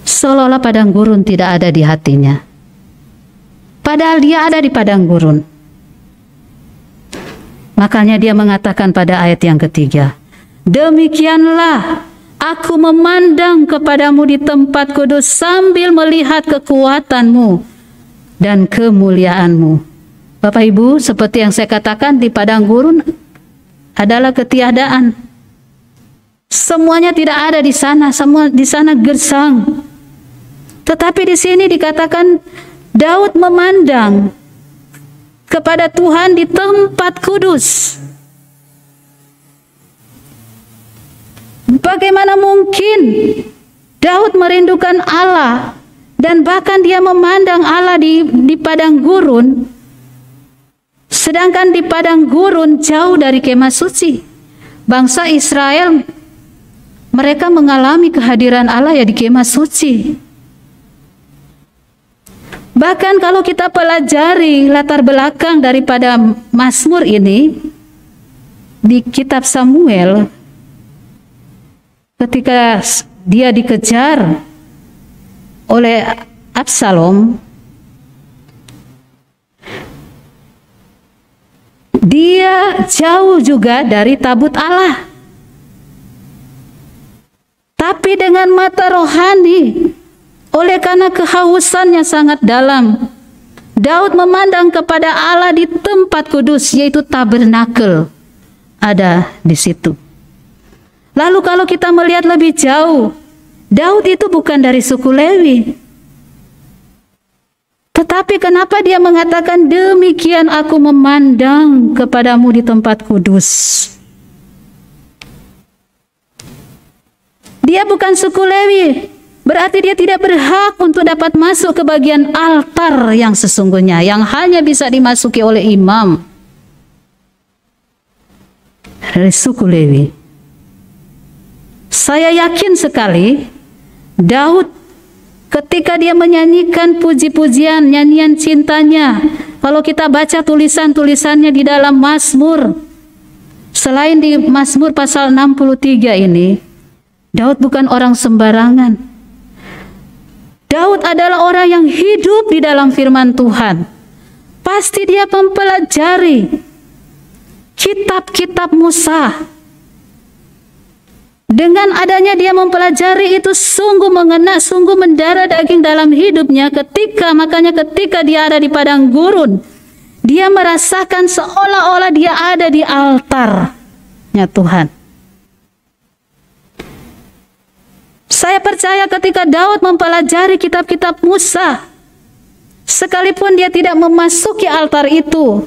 seolah-olah padang gurun tidak ada di hatinya. Padahal dia ada di padang gurun. Makanya dia mengatakan pada ayat yang ketiga, demikianlah aku memandang kepadamu di tempat kudus sambil melihat kekuatanmu dan kemuliaanmu. Bapak Ibu, seperti yang saya katakan, di padang gurun adalah ketiadaan. Semuanya tidak ada di sana, semua di sana gersang. Tetapi di sini dikatakan Daud memandang kepada Tuhan di tempat kudus. Bagaimana mungkin Daud merindukan Allah dan bahkan dia memandang Allah di padang gurun, sedangkan di padang gurun jauh dari kemah suci. Bangsa Israel, mereka mengalami kehadiran Allah ya di kemah suci. Bahkan kalau kita pelajari latar belakang daripada mazmur ini di kitab Samuel, ketika dia dikejar oleh Absalom, dia jauh juga dari tabut Allah. Tapi dengan mata rohani, oleh karena kehausannya sangat dalam, Daud memandang kepada Allah di tempat kudus, yaitu tabernakel ada di situ. Lalu kalau kita melihat lebih jauh, Daud itu bukan dari suku Lewi. Tetapi kenapa dia mengatakan demikian aku memandang kepadamu di tempat kudus? Dia bukan suku Lewi. Berarti dia tidak berhak untuk dapat masuk ke bagian altar yang sesungguhnya, yang hanya bisa dimasuki oleh imam dari suku Lewi. Saya yakin sekali Daud ketika dia menyanyikan puji-pujian, nyanyian cintanya Kalau kita baca tulisan-tulisannya di dalam Mazmur, selain di Mazmur pasal 63 ini, Daud bukan orang sembarangan. Daud adalah orang yang hidup di dalam firman Tuhan. Pasti dia mempelajari kitab-kitab Musa. Dengan adanya dia mempelajari itu sungguh mengena, sungguh mendarah daging dalam hidupnya. Makanya ketika dia ada di padang gurun, dia merasakan seolah-olah dia ada di altarnya Tuhan. Saya percaya ketika Daud mempelajari kitab-kitab Musa, sekalipun dia tidak memasuki altar itu,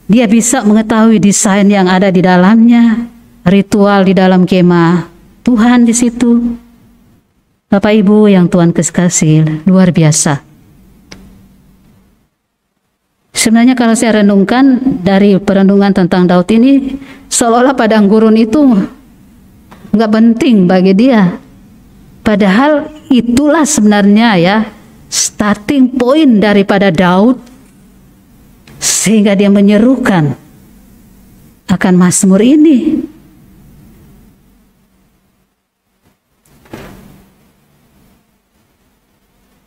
dia bisa mengetahui desain yang ada di dalamnya, ritual di dalam kemah Tuhan di situ. Bapak Ibu yang Tuhan kasih, luar biasa. Sebenarnya kalau saya renungkan dari perenungan tentang Daud ini, seolah-olah padang gurun itu nggak penting bagi dia. Padahal itulah sebenarnya ya starting point daripada Daud, sehingga dia menyerukan akan Mazmur ini.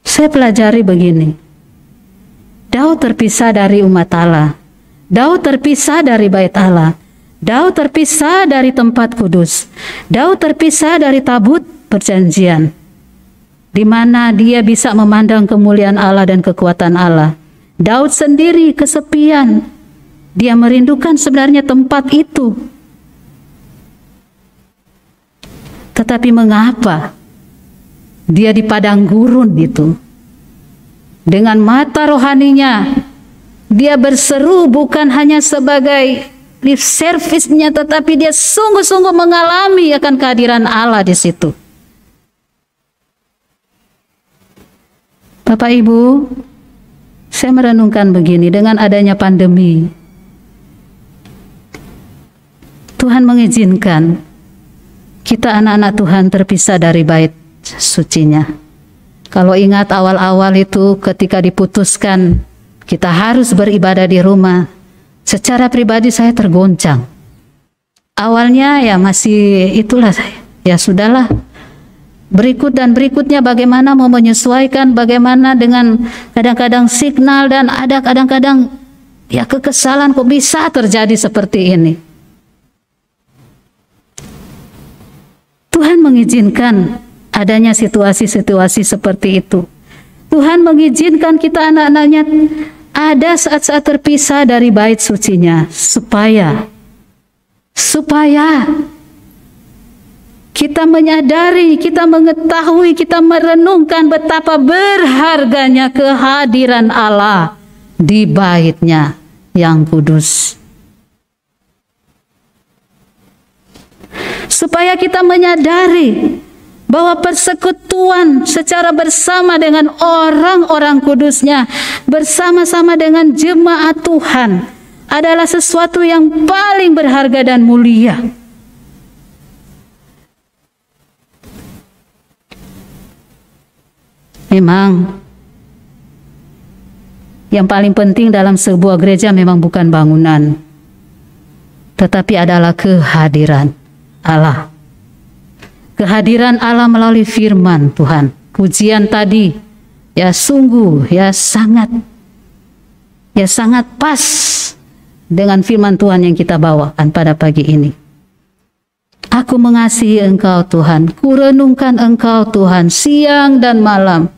Saya pelajari begini, Daud terpisah dari umat Allah, Daud terpisah dari bait Allah, Daud terpisah dari tempat kudus, Daud terpisah dari tabut perjanjian, di mana dia bisa memandang kemuliaan Allah dan kekuatan Allah. Daud sendiri kesepian, dia merindukan sebenarnya tempat itu. Tetapi mengapa dia di padang gurun itu? Dengan mata rohaninya, dia berseru bukan hanya sebagai lip service-nya, tetapi dia sungguh-sungguh mengalami akan kehadiran Allah di situ. Bapak Ibu, saya merenungkan begini, dengan adanya pandemi, Tuhan mengizinkan kita anak-anak Tuhan terpisah dari bait sucinya. Kalau ingat awal-awal itu ketika diputuskan kita harus beribadah di rumah, secara pribadi saya tergoncang. Awalnya ya masih itulah, ya sudahlah. Berikut dan berikutnya bagaimana mau menyesuaikan, bagaimana dengan kadang-kadang signal, dan ada kadang-kadang ya kekesalan, kok bisa terjadi seperti ini. Tuhan mengizinkan adanya situasi-situasi seperti itu. Tuhan mengizinkan kita anak-anaknya ada saat-saat terpisah dari bait sucinya, supaya kita menyadari, kita mengetahui, kita merenungkan betapa berharganya kehadiran Allah di baitnya yang kudus. Supaya kita menyadari bahwa persekutuan secara bersama dengan orang-orang kudusnya, bersama-sama dengan jemaat Tuhan, adalah sesuatu yang paling berharga dan mulia. Memang yang paling penting dalam sebuah gereja memang bukan bangunan, tetapi adalah kehadiran Allah. Kehadiran Allah melalui firman Tuhan. Pujian tadi ya sungguh ya sangat pas dengan firman Tuhan yang kita bawakan pada pagi ini. Aku mengasihi Engkau Tuhan, kurenungkan Engkau Tuhan siang dan malam.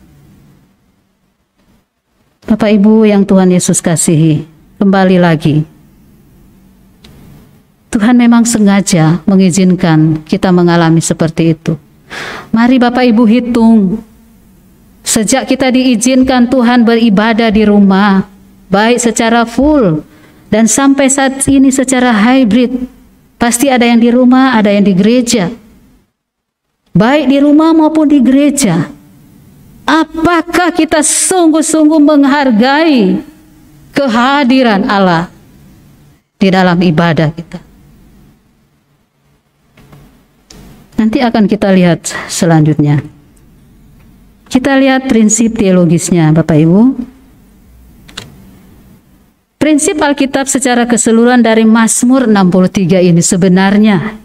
Bapak Ibu yang Tuhan Yesus kasihi, kembali lagi, Tuhan memang sengaja mengizinkan kita mengalami seperti itu. Mari Bapak Ibu hitung, sejak kita diizinkan Tuhan beribadah di rumah, baik secara full dan sampai saat ini secara hybrid, pasti ada yang di rumah, ada yang di gereja. Baik di rumah maupun di gereja, apakah kita sungguh-sungguh menghargai kehadiran Allah di dalam ibadah kita? Nanti akan kita lihat selanjutnya. Kita lihat prinsip teologisnya, Bapak Ibu. Prinsip Alkitab secara keseluruhan dari Mazmur 63 ini sebenarnya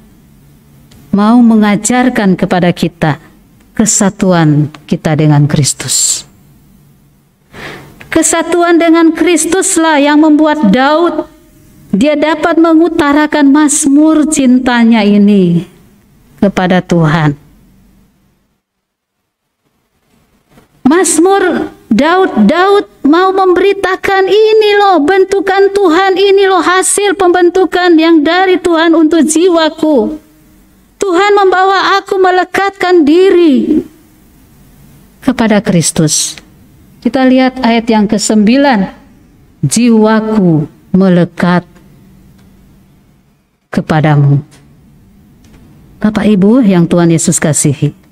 mau mengajarkan kepada kita kesatuan kita dengan Kristus. Kesatuan dengan Kristuslah yang membuat Daud dia dapat mengutarakan mazmur cintanya ini kepada Tuhan. Mazmur Daud mau memberitakan, ini loh bentukan Tuhan, ini loh hasil pembentukan yang dari Tuhan untuk jiwaku. Tuhan membawa aku melekatkan diri kepada Kristus. Kita lihat ayat yang ke-9. Jiwaku melekat kepadamu. Bapak Ibu yang Tuhan Yesus kasihi,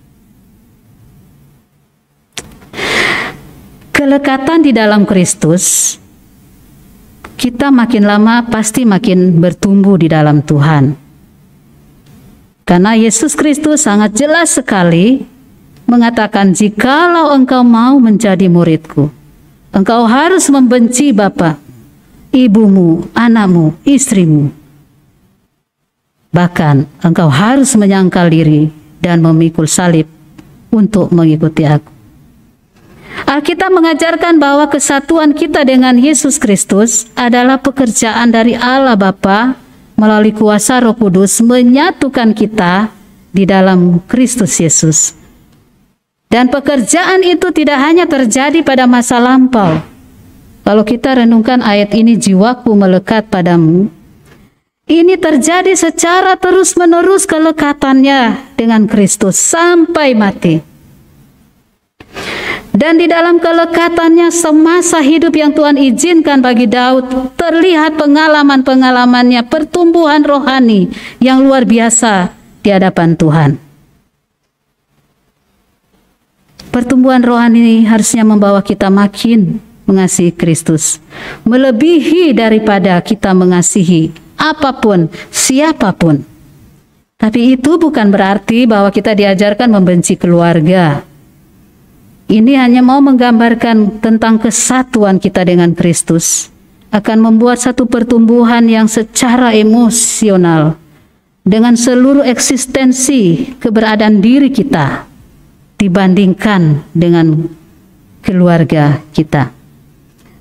kelekatan di dalam Kristus, kita makin lama pasti makin bertumbuh di dalam Tuhan. Karena Yesus Kristus sangat jelas sekali mengatakan, jikalau engkau mau menjadi muridku, engkau harus membenci bapak, ibumu, anakmu, istrimu. Bahkan engkau harus menyangkal diri dan memikul salib untuk mengikuti aku. Alkitab mengajarkan bahwa kesatuan kita dengan Yesus Kristus adalah pekerjaan dari Allah Bapa melalui kuasa Roh Kudus menyatukan kita di dalam Kristus Yesus. Dan pekerjaan itu tidak hanya terjadi pada masa lampau. Kalau kita renungkan ayat ini, jiwaku melekat padamu, ini terjadi secara terus-menerus kelekatannya dengan Kristus sampai mati. Dan di dalam kelekatannya semasa hidup yang Tuhan izinkan bagi Daud, terlihat pengalaman-pengalamannya, pertumbuhan rohani yang luar biasa di hadapan Tuhan. Pertumbuhan rohani harusnya membawa kita makin mengasihi Kristus, melebihi daripada kita mengasihi apapun, siapapun. Tapi itu bukan berarti bahwa kita diajarkan membenci keluarga. Ini hanya mau menggambarkan tentang kesatuan kita dengan Kristus, akan membuat satu pertumbuhan yang secara emosional dengan seluruh eksistensi keberadaan diri kita dibandingkan dengan keluarga kita.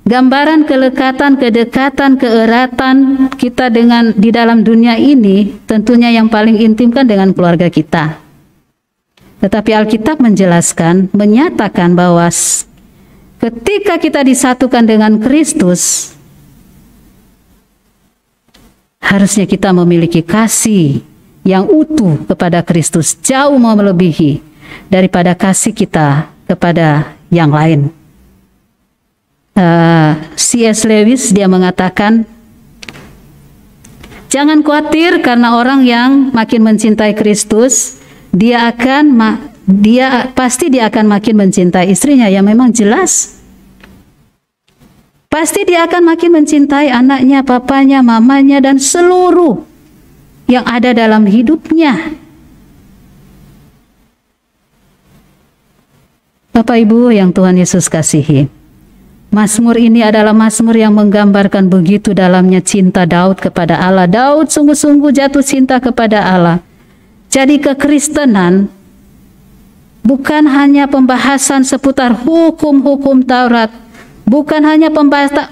Gambaran kelekatan, kedekatan, keeratan kita dengan di dalam dunia ini tentunya yang paling intim kan dengan keluarga kita. Tetapi Alkitab menjelaskan, menyatakan bahwa ketika kita disatukan dengan Kristus, harusnya kita memiliki kasih yang utuh kepada Kristus, jauh melebihi daripada kasih kita kepada yang lain. C.S. Lewis dia mengatakan, jangan khawatir karena orang yang makin mencintai Kristus, dia pasti akan makin mencintai istrinya, ya memang jelas. Pasti dia akan makin mencintai anaknya, papanya, mamanya, dan seluruh yang ada dalam hidupnya. Bapak Ibu yang Tuhan Yesus kasihi, Mazmur ini adalah mazmur yang menggambarkan begitu dalamnya cinta Daud kepada Allah. Daud sungguh-sungguh jatuh cinta kepada Allah. Jadi kekristenan bukan hanya pembahasan seputar hukum-hukum Taurat, bukan hanya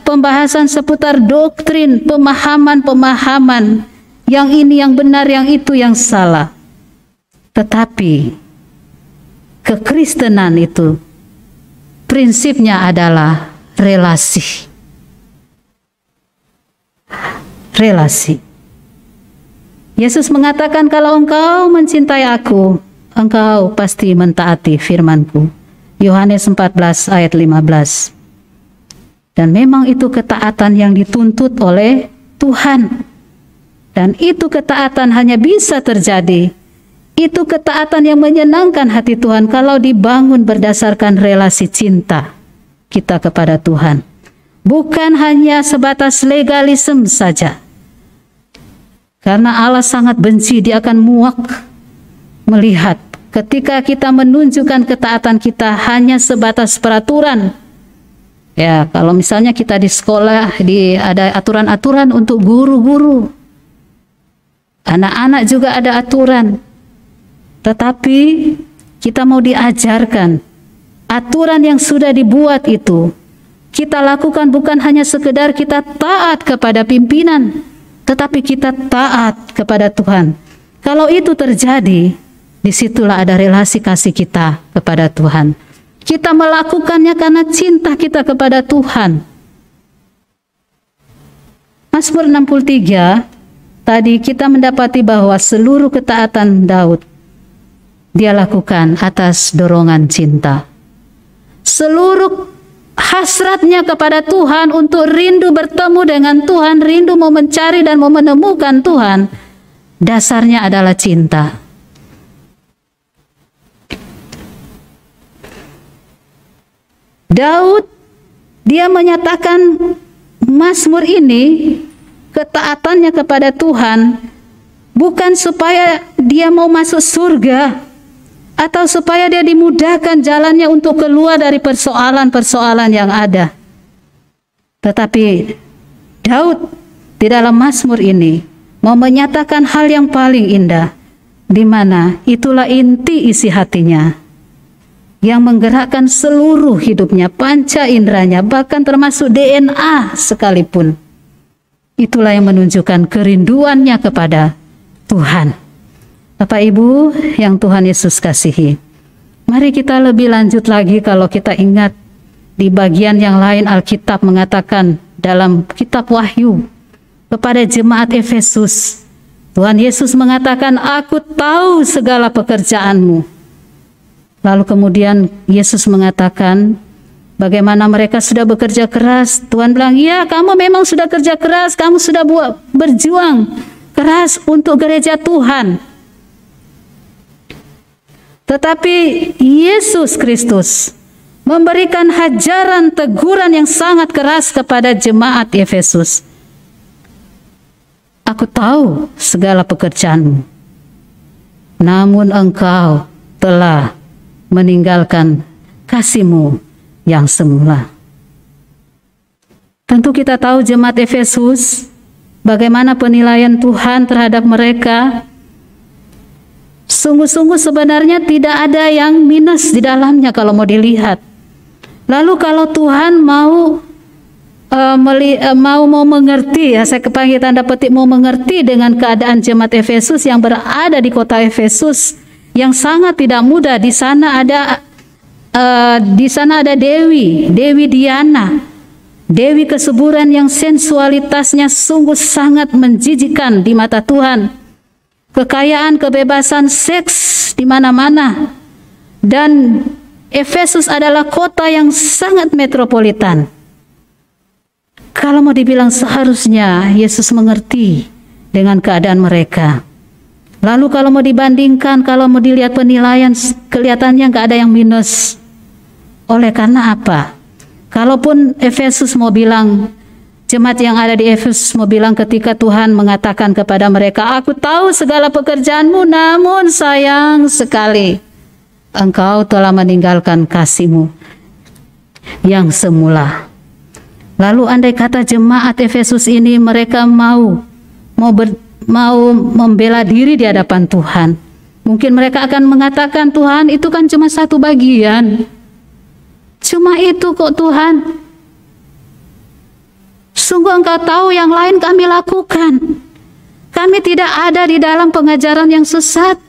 pembahasan seputar doktrin, pemahaman-pemahaman yang ini yang benar, yang itu yang salah. Tetapi kekristenan itu prinsipnya adalah relasi. Relasi. Yesus mengatakan, kalau engkau mencintai aku, engkau pasti mentaati firman-Ku. Yohanes 14 ayat 15. Dan memang itu ketaatan yang dituntut oleh Tuhan. Dan itu ketaatan hanya bisa terjadi. Itu ketaatan yang menyenangkan hati Tuhan kalau dibangun berdasarkan relasi cinta kita kepada Tuhan. Bukan hanya sebatas legalisme saja. Karena Allah sangat benci, dia akan muak melihat ketika kita menunjukkan ketaatan kita hanya sebatas peraturan. Ya, kalau misalnya kita di sekolah ada aturan-aturan untuk guru-guru. Anak-anak juga ada aturan. Tetapi kita mau diajarkan aturan yang sudah dibuat itu kita lakukan bukan hanya sekedar kita taat kepada pimpinan, tetapi kita taat kepada Tuhan. Kalau itu terjadi, disitulah ada relasi kasih kita kepada Tuhan. Kita melakukannya karena cinta kita kepada Tuhan. Mazmur 63, tadi kita mendapati bahwa seluruh ketaatan Daud dia lakukan atas dorongan cinta. Seluruh hasratnya kepada Tuhan untuk rindu bertemu dengan Tuhan, rindu mau mencari dan mau menemukan Tuhan, dasarnya adalah cinta. Daud dia menyatakan Mazmur ini ketaatannya kepada Tuhan bukan supaya dia mau masuk surga atau supaya dia dimudahkan jalannya untuk keluar dari persoalan-persoalan yang ada. Tetapi Daud di dalam Mazmur ini mau menyatakan hal yang paling indah, di mana itulah inti isi hatinya, yang menggerakkan seluruh hidupnya, panca inderanya, bahkan termasuk DNA sekalipun. Itulah yang menunjukkan kerinduannya kepada Tuhan. Bapak Ibu yang Tuhan Yesus kasihi, mari kita lebih lanjut lagi kalau kita ingat di bagian yang lain Alkitab mengatakan dalam kitab Wahyu kepada jemaat Efesus, Tuhan Yesus mengatakan, "Aku tahu segala pekerjaanmu." Lalu kemudian Yesus mengatakan bagaimana mereka sudah bekerja keras. Tuhan bilang, "Ya, kamu memang sudah kerja keras, kamu sudah berjuang keras untuk gereja Tuhan." Tetapi Yesus Kristus memberikan hajaran teguran yang sangat keras kepada jemaat Efesus. "Aku tahu segala pekerjaanmu, namun engkau telah meninggalkan kasih-Mu yang semula." Tentu kita tahu jemaat Efesus bagaimana penilaian Tuhan terhadap mereka. Sungguh-sungguh sebenarnya tidak ada yang minus di dalamnya kalau mau dilihat. Lalu kalau Tuhan mau mengerti, ya saya panggil tanda petik mau mengerti dengan keadaan jemaat Efesus yang berada di kota Efesus yang sangat tidak mudah. Di sana ada Dewi Diana, Dewi kesuburan yang sensualitasnya sungguh sangat menjijikkan di mata Tuhan. Kekayaan, kebebasan seks di mana-mana. Dan Efesus adalah kota yang sangat metropolitan. Kalau mau dibilang seharusnya Yesus mengerti dengan keadaan mereka. Lalu kalau mau dibandingkan, kalau mau dilihat penilaian, kelihatannya nggak ada yang minus. Oleh karena apa? Kalaupun Efesus mau bilang, jemaat yang ada di Efesus mau bilang ketika Tuhan mengatakan kepada mereka, "Aku tahu segala pekerjaanmu, namun sayang sekali engkau telah meninggalkan kasih-Mu yang semula." Lalu andai kata jemaat Efesus ini mereka mau membela diri di hadapan Tuhan, mungkin mereka akan mengatakan, "Tuhan, itu kan cuma satu bagian. Cuma itu kok Tuhan. Sungguh Engkau tahu yang lain kami lakukan. Kami tidak ada di dalam pengajaran yang sesat.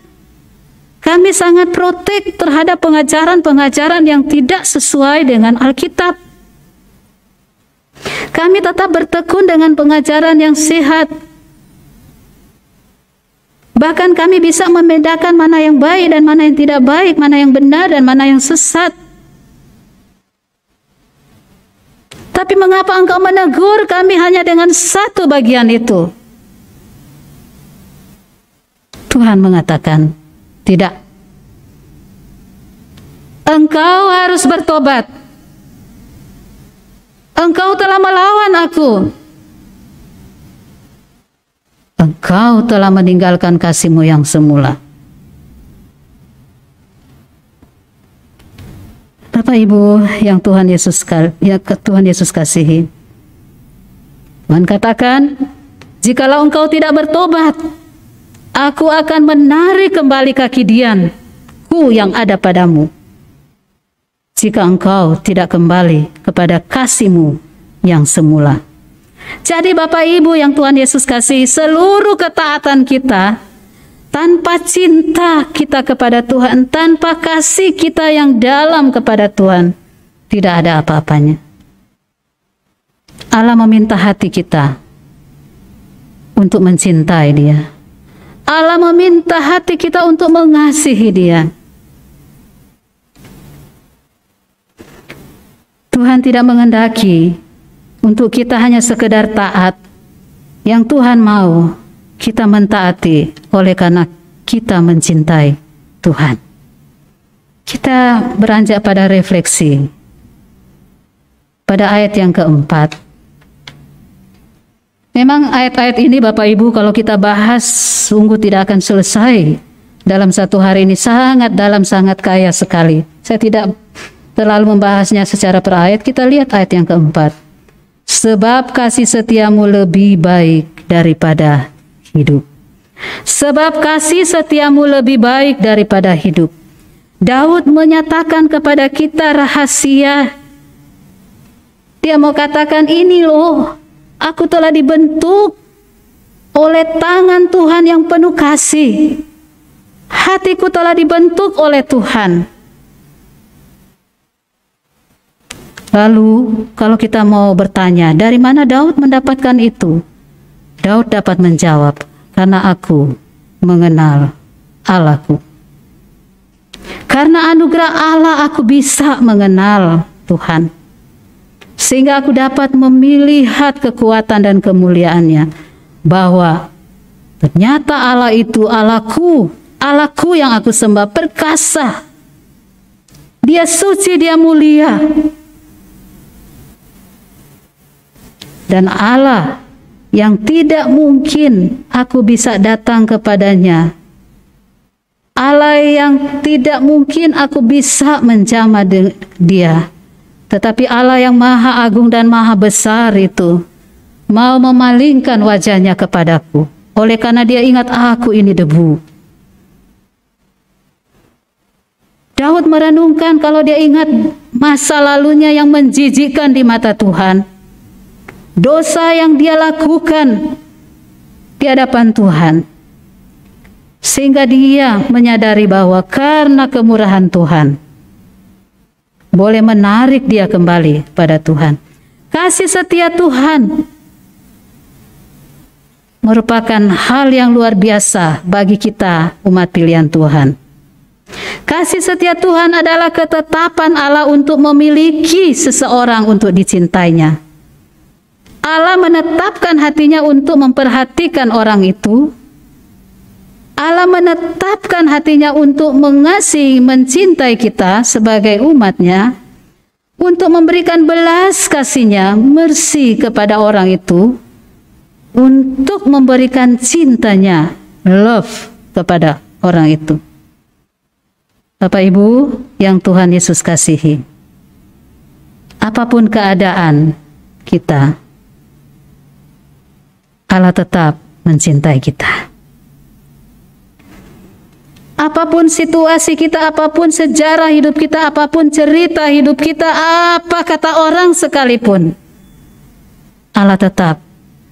Kami sangat protek terhadap pengajaran-pengajaran yang tidak sesuai dengan Alkitab. Kami tetap bertekun dengan pengajaran yang sehat. Bahkan kami bisa membedakan mana yang baik dan mana yang tidak baik, mana yang benar dan mana yang sesat. Tapi mengapa Engkau menegur kami hanya dengan satu bagian itu?" Tuhan mengatakan, "Tidak. Engkau harus bertobat. Engkau telah melawan Aku. Engkau telah meninggalkan kasih-Mu yang semula." Bapak Bapak Ibu yang Tuhan Yesus kasihi, Tuhan katakan, jikalau engkau tidak bertobat, aku akan menarik kembali kaki dianku yang ada padamu, jika engkau tidak kembali kepada kasih-Mu yang semula. Jadi Bapak Ibu yang Tuhan Yesus kasihi, seluruh ketaatan kita, tanpa cinta kita kepada Tuhan, tanpa kasih kita yang dalam kepada Tuhan, tidak ada apa-apanya. Allah meminta hati kita untuk mencintai Dia. Allah meminta hati kita untuk mengasihi Dia. Tuhan tidak menghendaki untuk kita hanya sekedar taat. Yang Tuhan mau kita mentaati oleh karena kita mencintai Tuhan. Kita beranjak pada refleksi pada ayat yang keempat. Memang ayat-ayat ini Bapak Ibu kalau kita bahas sungguh tidak akan selesai dalam satu hari ini, sangat dalam, sangat kaya sekali. Saya tidak terlalu membahasnya secara per ayat. Kita lihat ayat yang keempat. Sebab kasih setiamu lebih baik daripada hidup. Sebab kasih setiamu lebih baik daripada hidup. Daud menyatakan kepada kita rahasia. Dia mau katakan, ini loh, aku telah dibentuk oleh tangan Tuhan yang penuh kasih. Hatiku telah dibentuk oleh Tuhan. Lalu kalau kita mau bertanya, dari mana Daud mendapatkan itu? Daud dapat menjawab, karena aku mengenal Allahku. Karena anugerah Allah aku bisa mengenal Tuhan. Sehingga aku dapat melihat kekuatan dan kemuliaannya. Bahwa ternyata Allah itu Allahku. Allahku yang aku sembah perkasa. Dia suci, Dia mulia. Dan Allah yang tidak mungkin aku bisa datang kepadanya. Allah yang tidak mungkin aku bisa menjamah Dia. Tetapi Allah yang maha agung dan maha besar itu mau memalingkan wajahnya kepadaku. Oleh karena Dia ingat aku ini debu. Daud merenungkan kalau dia ingat masa lalunya yang menjijikkan di mata Tuhan. Dosa yang dia lakukan di hadapan Tuhan. Sehingga dia menyadari bahwa karena kemurahan Tuhan boleh menarik dia kembali pada Tuhan. Kasih setia Tuhan merupakan hal yang luar biasa bagi kita umat pilihan Tuhan. Kasih setia Tuhan adalah ketetapan Allah untuk memiliki seseorang untuk dicintainya. Allah menetapkan hatinya untuk memperhatikan orang itu. Allah menetapkan hatinya untuk mengasihi, mencintai kita sebagai umatnya, untuk memberikan belas kasihnya, mercy kepada orang itu, untuk memberikan cintanya, love kepada orang itu. Bapak Ibu yang Tuhan Yesus kasihi, apapun keadaan kita, Allah tetap mencintai kita. Apapun situasi kita, apapun sejarah hidup kita, apapun cerita hidup kita, apa kata orang sekalipun, Allah tetap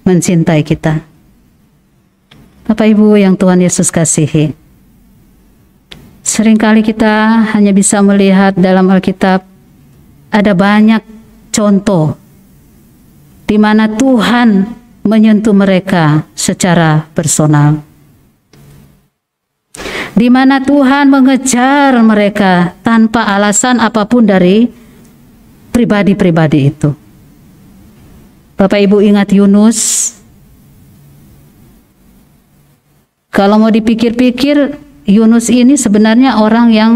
mencintai kita. Bapak Ibu yang Tuhan Yesus kasihi, seringkali kita hanya bisa melihat dalam Alkitab ada banyak contoh di mana Tuhan menyentuh mereka secara personal. Di mana Tuhan mengejar mereka tanpa alasan apapun dari pribadi-pribadi itu. Bapak Ibu ingat Yunus? Kalau mau dipikir-pikir, Yunus ini sebenarnya orang yang,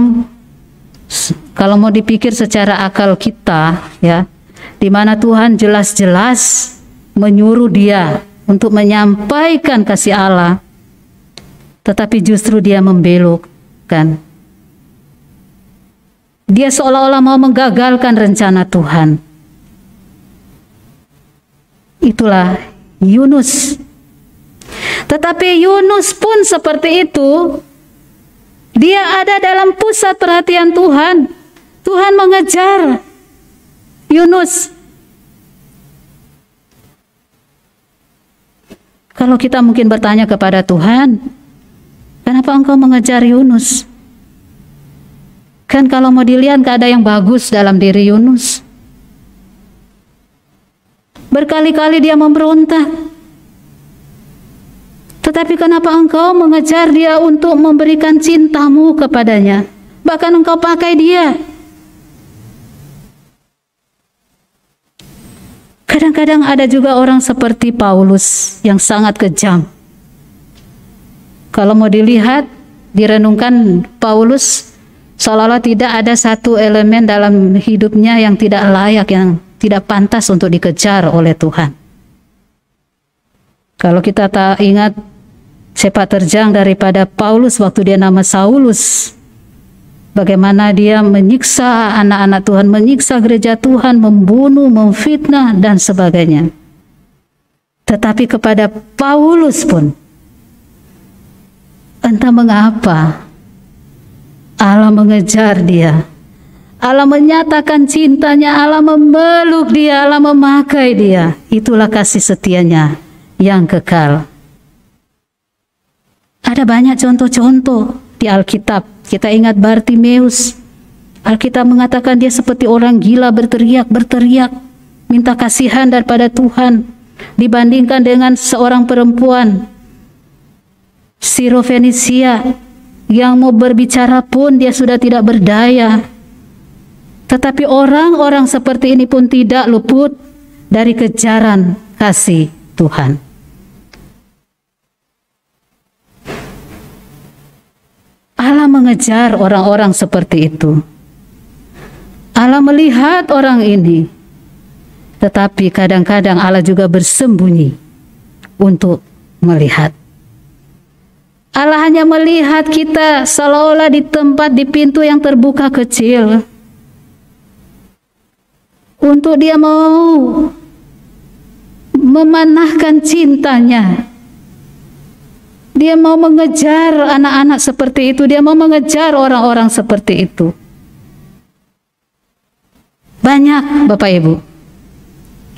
kalau mau dipikir secara akal kita, ya, di mana Tuhan jelas-jelas menyuruh dia untuk menyampaikan kasih Allah, tetapi justru dia membelokkan. Dia seolah-olah mau menggagalkan rencana Tuhan. Itulah Yunus. Tetapi Yunus pun seperti itu. Dia ada dalam pusat perhatian Tuhan. Tuhan mengejar Yunus. Kalau kita mungkin bertanya kepada Tuhan, kenapa engkau mengejar Yunus? Kan kalau mau dilihat gak ada yang bagus dalam diri Yunus. Berkali-kali dia memberontak. Tetapi kenapa engkau mengejar dia untuk memberikan cintamu kepadanya? Bahkan engkau pakai dia. Kadang-kadang ada juga orang seperti Paulus yang sangat kejam. Kalau mau dilihat, direnungkan Paulus seolah-olah tidak ada satu elemen dalam hidupnya yang tidak layak, yang tidak pantas untuk dikejar oleh Tuhan. Kalau kita tak ingat sepak terjang daripada Paulus waktu dia nama Saulus, bagaimana dia menyiksa anak-anak Tuhan, menyiksa gereja Tuhan, membunuh, memfitnah, dan sebagainya. Tetapi kepada Paulus pun, entah mengapa, Allah mengejar dia. Allah menyatakan cintanya, Allah memeluk dia, Allah memakai dia. Itulah kasih setianya yang kekal. Ada banyak contoh-contoh di Alkitab. Kita ingat Bartimeus. Alkitab mengatakan dia seperti orang gila, berteriak, minta kasihan daripada Tuhan. Dibandingkan dengan seorang perempuan Sirofenisia yang mau berbicara pun dia sudah tidak berdaya. Tetapi orang-orang seperti ini pun tidak luput dari kejaran kasih Tuhan. Allah mengejar orang-orang seperti itu. Allah melihat orang ini. Tetapi kadang-kadang Allah juga bersembunyi untuk melihat. Allah hanya melihat kita seolah-olah di tempat, di pintu yang terbuka kecil. Untuk dia mau memanahkan cintanya. Dia mau mengejar anak-anak seperti itu. Dia mau mengejar orang-orang seperti itu. Banyak Bapak Ibu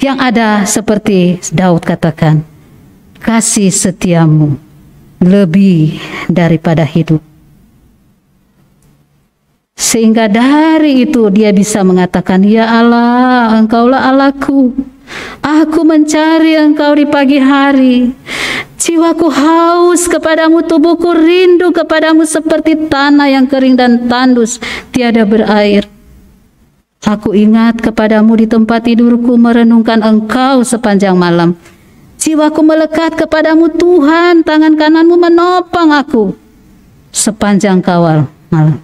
yang ada seperti Daud katakan, kasih setiamu lebih daripada hidup. Sehingga dari itu dia bisa mengatakan, ya Allah, engkaulah Allahku. Aku mencari engkau di pagi hari. Jiwaku haus kepadamu, tubuhku rindu kepadamu seperti tanah yang kering dan tandus, tiada berair. Aku ingat kepadamu di tempat tidurku, merenungkan engkau sepanjang malam. Jiwaku melekat kepadamu Tuhan, tangan kananmu menopang aku sepanjang kawal malam.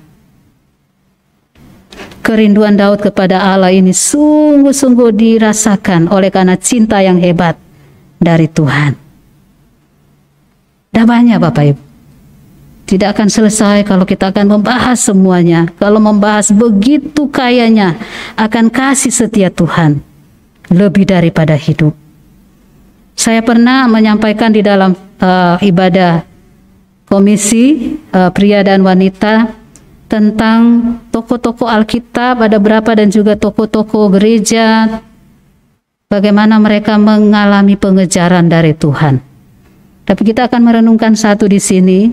Kerinduan Daud kepada Allah ini sungguh-sungguh dirasakan oleh karena cinta yang hebat dari Tuhan. Dah banyak Bapak Ibu. Tidak akan selesai kalau kita akan membahas semuanya. Kalau membahas begitu kayanya akan kasih setia Tuhan lebih daripada hidup. Saya pernah menyampaikan di dalam ibadah komisi pria dan wanita tentang tokoh-tokoh Alkitab, ada berapa, dan juga tokoh-tokoh gereja, bagaimana mereka mengalami pengejaran dari Tuhan. Tapi kita akan merenungkan satu di sini,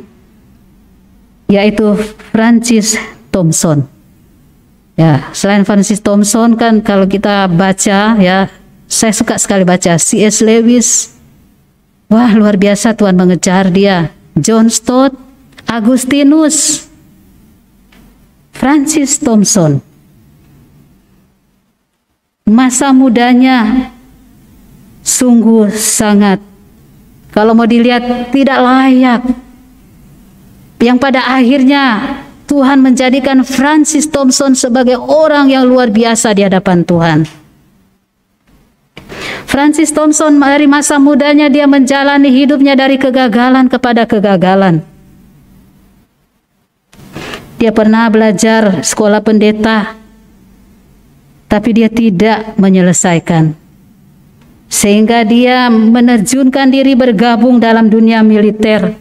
yaitu Francis Thompson. Ya, selain Francis Thompson kan kalau kita baca, ya, saya suka sekali baca C.S. Lewis. Wah, luar biasa Tuhan mengejar dia. John Stott, Agustinus, Francis Thompson. Masa mudanya sungguh sangat, kalau mau dilihat, tidak layak. Yang pada akhirnya Tuhan menjadikan Francis Thompson sebagai orang yang luar biasa di hadapan Tuhan. Francis Thompson dari masa mudanya dia menjalani hidupnya dari kegagalan kepada kegagalan. dia pernah belajar sekolah pendeta, tapi dia tidak menyelesaikan. Sehingga dia menerjunkan diri bergabung dalam dunia militer.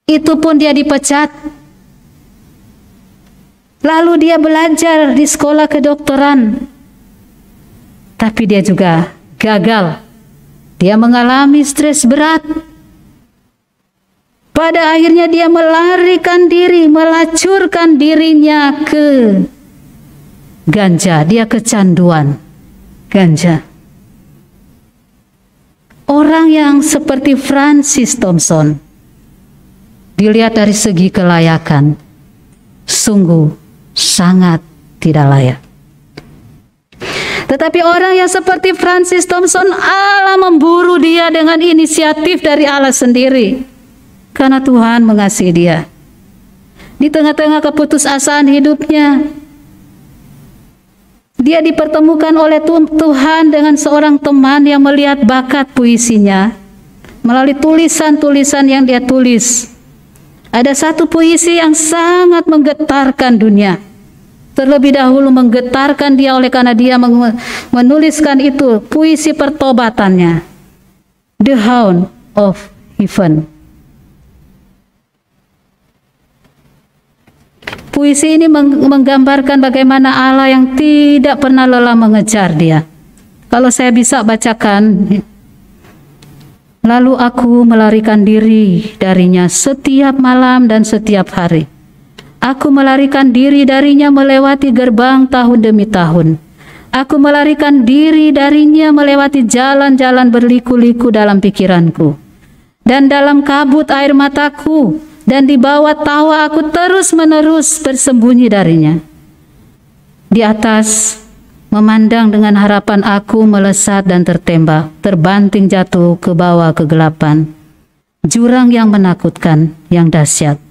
Itu pun dia dipecat. Lalu dia belajar di sekolah kedokteran, tapi dia juga gagal. Dia mengalami stres berat. Pada akhirnya dia melarikan diri, melacurkan dirinya ke ganja. Dia kecanduan ganja. Orang yang seperti Francis Thompson, dilihat dari segi kelayakan, sungguh sangat tidak layak. Tetapi orang yang seperti Francis Thompson, Allah memburu dia dengan inisiatif dari Allah sendiri, karena Tuhan mengasihi dia. Di tengah-tengah keputusasaan hidupnya, dia dipertemukan oleh Tuhan dengan seorang teman yang melihat bakat puisinya melalui tulisan-tulisan yang dia tulis. Ada satu puisi yang sangat menggetarkan dunia. Terlebih dahulu menggetarkan dia oleh karena dia menuliskan itu, puisi pertobatannya, The Hound of Heaven. Puisi ini menggambarkan bagaimana Allah yang tidak pernah lelah mengejar dia. Kalau saya bisa bacakan, lalu aku melarikan diri darinya setiap malam dan setiap hari. Aku melarikan diri darinya melewati gerbang tahun demi tahun. Aku melarikan diri darinya melewati jalan-jalan berliku-liku dalam pikiranku. Dan dalam kabut air mataku, dan di bawah tawa aku terus-menerus bersembunyi darinya. Di atas, memandang dengan harapan aku melesat dan tertembak, terbanting jatuh ke bawah kegelapan. Jurang yang menakutkan, yang dahsyat.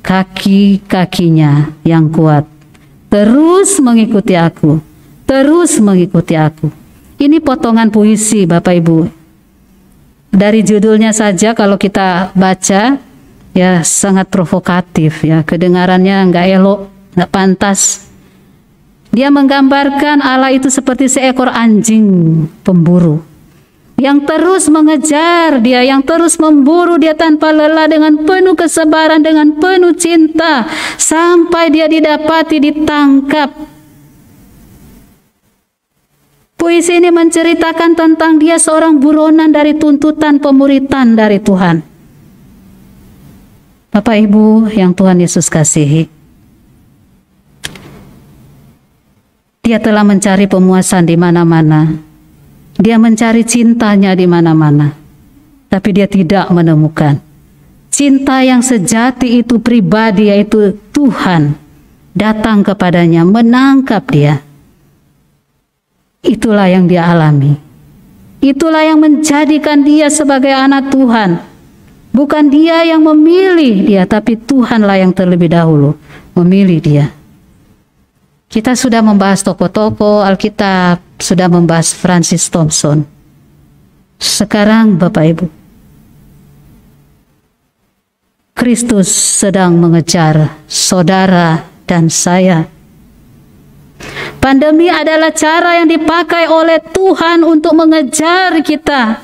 Kaki-kakinya yang kuat terus mengikuti aku, terus mengikuti aku. Ini potongan puisi, Bapak Ibu. Dari judulnya saja kalau kita baca, ya sangat provokatif, ya kedengarannya nggak elok, nggak pantas. Dia menggambarkan Allah itu seperti seekor anjing pemburu yang terus mengejar dia, yang terus memburu dia tanpa lelah dengan penuh kesabaran, dengan penuh cinta, sampai dia didapati, ditangkap. Puisi ini menceritakan tentang dia seorang buronan dari tuntutan pemuritan dari Tuhan. Bapak Ibu yang Tuhan Yesus kasihi, dia telah mencari pemuasan di mana-mana. Dia mencari cintanya di mana-mana, tapi dia tidak menemukan. Cinta yang sejati itu pribadi, yaitu Tuhan, datang kepadanya, menangkap dia. Itulah yang dia alami. Itulah yang menjadikan dia sebagai anak Tuhan. Bukan dia yang memilih dia, tapi Tuhanlah yang terlebih dahulu memilih dia. Kita sudah membahas tokoh-tokoh Alkitab, sudah membahas Francis Thompson. Sekarang Bapak Ibu, Kristus sedang mengejar saudara dan saya. Pandemi adalah cara yang dipakai oleh Tuhan untuk mengejar kita,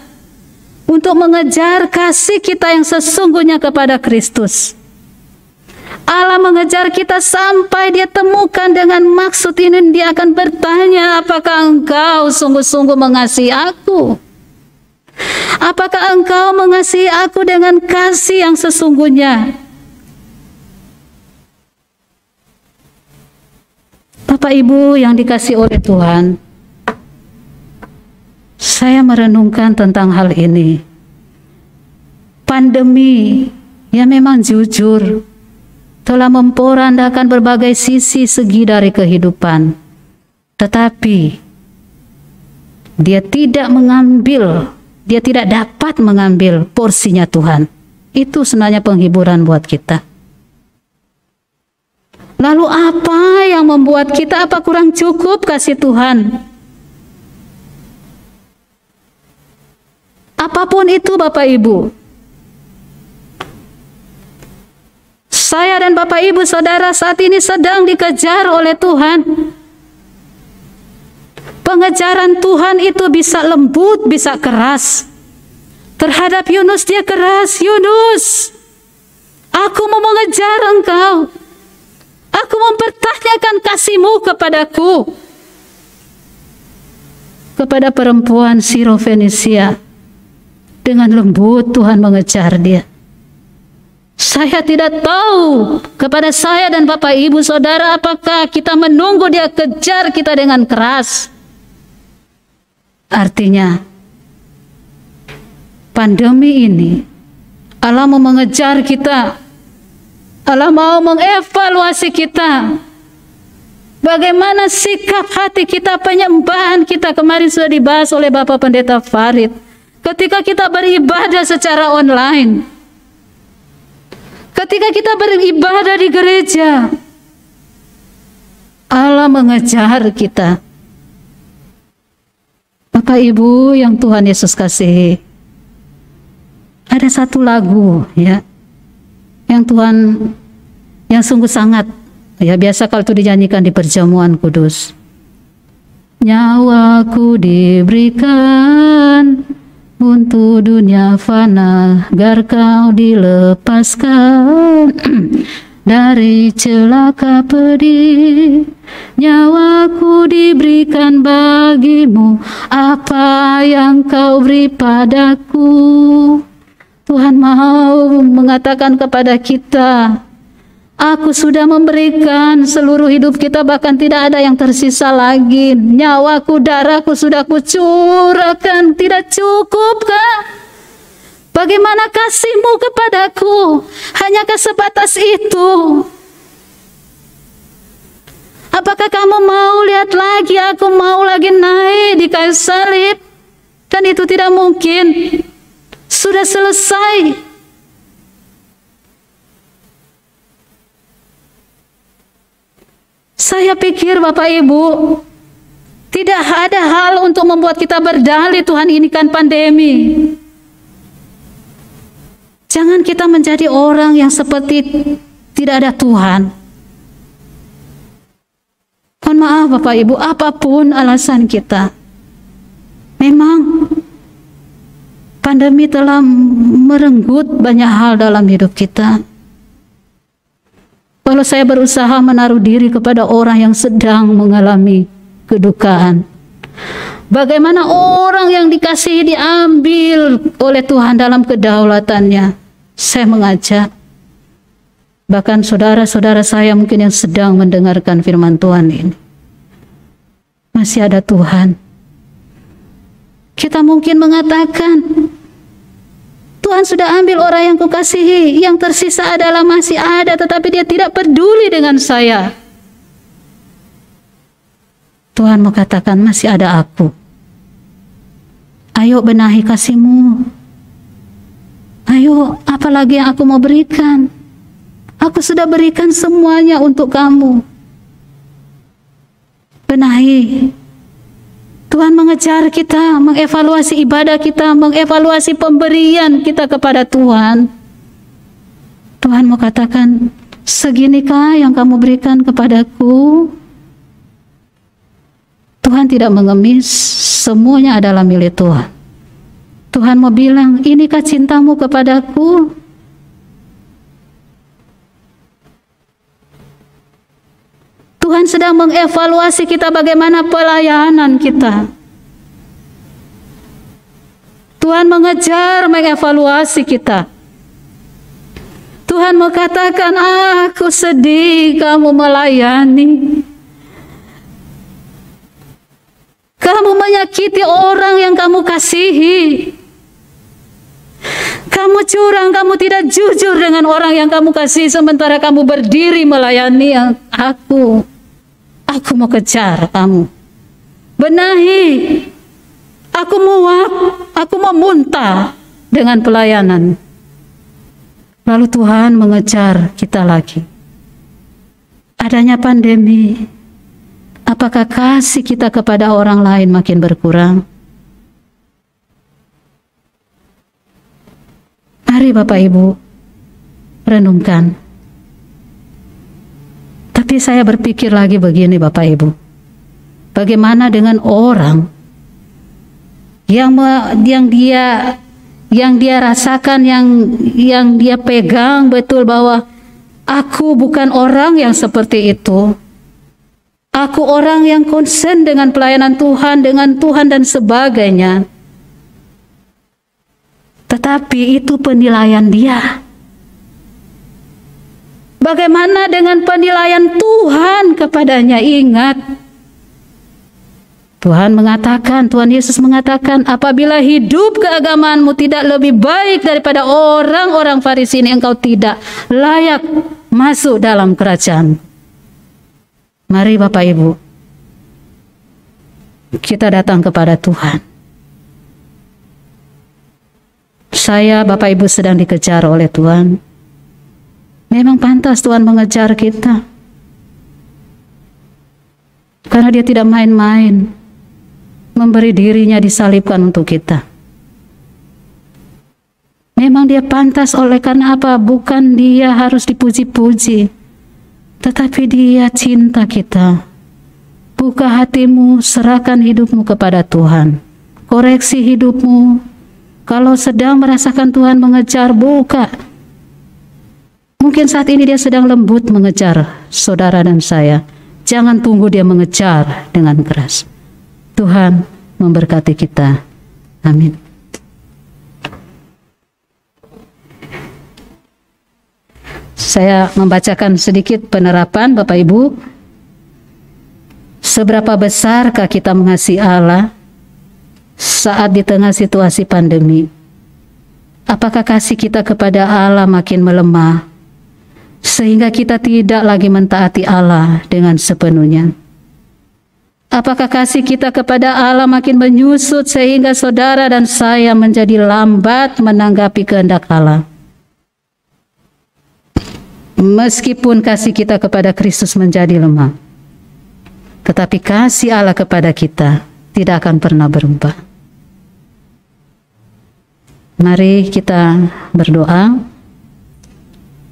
untuk mengejar kasih kita yang sesungguhnya kepada Kristus. Allah mengejar kita sampai dia temukan. Dengan maksud ini dia akan bertanya, apakah engkau sungguh-sungguh mengasihi aku? Apakah engkau mengasihi aku dengan kasih yang sesungguhnya? Bapak Ibu yang dikasihi oleh Tuhan, saya merenungkan tentang hal ini. Pandemi, ya memang jujur, telah memporandakan berbagai sisi segi dari kehidupan. Tetapi dia tidak dapat mengambil porsinya Tuhan. Itu sebenarnya penghiburan buat kita. Lalu apa yang membuat kita, apa kurang cukup kasih Tuhan? Apapun itu Bapak Ibu, Saya dan Bapak Ibu Saudara saat ini sedang dikejar oleh Tuhan. Pengejaran Tuhan itu bisa lembut, bisa keras. Terhadap Yunus dia keras. Yunus, aku mau mengejar engkau. Aku mempertanyakan kasih-Mu kepadaku. Kepada perempuan Sirofenisia, dengan lembut Tuhan mengejar dia. Saya tidak tahu kepada saya dan Bapak Ibu Saudara, apakah kita menunggu dia kejar kita dengan keras. Artinya, pandemi ini Allah mau mengejar kita. Allah mau mengevaluasi kita. Bagaimana sikap hati kita, penyembahan kita. Kemarin sudah dibahas oleh Bapak Pendeta Farid. Ketika kita beribadah secara online, ketika kita beribadah di gereja, Allah mengejar kita. Bapak Ibu yang Tuhan Yesus kasihi, ada satu lagu ya, yang Tuhan, yang sungguh sangat ya, biasa kalau itu dinyanyikan di perjamuan kudus. Nyawaku diberikan untuk dunia fana, agar kau dilepaskan dari celaka pedih. Nyawaku diberikan bagimu, apa yang kau beri padaku. Tuhan mau mengatakan kepada kita, aku sudah memberikan seluruh hidup kita, bahkan tidak ada yang tersisa lagi. Nyawaku, darahku sudah kucurahkan, tidak cukupkah? Bagaimana kasih-Mu kepadaku? Hanyakah sebatas itu? Apakah kamu mau lihat lagi, aku mau lagi naik di kayu salib? Dan itu tidak mungkin. Sudah selesai. Saya pikir Bapak Ibu, tidak ada hal untuk membuat kita berdalih, Tuhan ini kan pandemi. Jangan kita menjadi orang yang seperti tidak ada Tuhan. Mohon maaf Bapak Ibu, apapun alasan kita, memang pandemi telah merenggut banyak hal dalam hidup kita. Kalau saya berusaha menaruh diri kepada orang yang sedang mengalami kedukaan, bagaimana orang yang dikasihi diambil oleh Tuhan dalam kedaulatannya, saya mengajak, bahkan saudara-saudara saya mungkin yang sedang mendengarkan firman Tuhan ini, masih ada Tuhan. Kita mungkin mengatakan, Tuhan sudah ambil orang yang kukasihi, yang tersisa adalah masih ada, tetapi dia tidak peduli dengan saya. Tuhan mau katakan, masih ada aku. Ayo benahi kasih-Mu. Ayo, apalagi yang aku mau berikan? Aku sudah berikan semuanya untuk kamu. Benahi. Tuhan mengejar kita, mengevaluasi ibadah kita, mengevaluasi pemberian kita kepada Tuhan. Tuhan mau katakan, seginikah yang kamu berikan kepadaku? Tuhan tidak mengemis, semuanya adalah milik Tuhan. Tuhan mau bilang, inikah cintamu kepadaku? Tuhan sedang mengevaluasi kita, bagaimana pelayanan kita. Tuhan mengejar, mengevaluasi kita. Tuhan mau katakan, aku sedih kamu melayani. Kamu menyakiti orang yang kamu kasihi. Kamu curang, kamu tidak jujur dengan orang yang kamu kasihi, sementara kamu berdiri melayani aku. Aku mau kejar kamu. Benahi. Aku muak, aku mau muntah dengan pelayanan. Lalu Tuhan mengejar kita lagi. Adanya pandemi, apakah kasih kita kepada orang lain makin berkurang? Mari Bapak Ibu, renungkan. Tapi saya berpikir lagi begini Bapak Ibu, bagaimana dengan orang yang dia rasakan, yang dia pegang betul bahwa aku bukan orang yang seperti itu. Aku orang yang konsen dengan pelayanan Tuhan, dengan Tuhan dan sebagainya. Tetapi itu penilaian dia. Bagaimana dengan penilaian Tuhan kepadanya? Ingat, Tuhan Yesus mengatakan, apabila hidup keagamaanmu tidak lebih baik daripada orang-orang Farisi ini, engkau tidak layak masuk dalam kerajaan. Mari Bapak Ibu, kita datang kepada Tuhan. Saya, Bapak Ibu, sedang dikejar oleh Tuhan. Memang pantas Tuhan mengejar kita, karena Dia tidak main-main memberi dirinya disalibkan untuk kita. Memang Dia pantas, oleh karena apa? Bukan Dia harus dipuji-puji, tetapi Dia cinta kita. Buka hatimu, serahkan hidupmu kepada Tuhan. Koreksi hidupmu. Kalau sedang merasakan Tuhan mengejar, buka. Mungkin saat ini Dia sedang lembut mengejar saudara dan saya. Jangan tunggu Dia mengejar dengan keras. Tuhan memberkati kita. Amin. Saya membacakan sedikit penerapan Bapak Ibu. Seberapa besarkah kita mengasihi Allah saat di tengah situasi pandemi? Apakah kasih kita kepada Allah makin melemah sehingga kita tidak lagi mentaati Allah dengan sepenuhnya? Apakah kasih kita kepada Allah makin menyusut sehingga saudara dan saya menjadi lambat menanggapi kehendak Allah? Meskipun kasih kita kepada Kristus menjadi lemah, tetapi kasih Allah kepada kita tidak akan pernah berubah. Mari kita berdoa.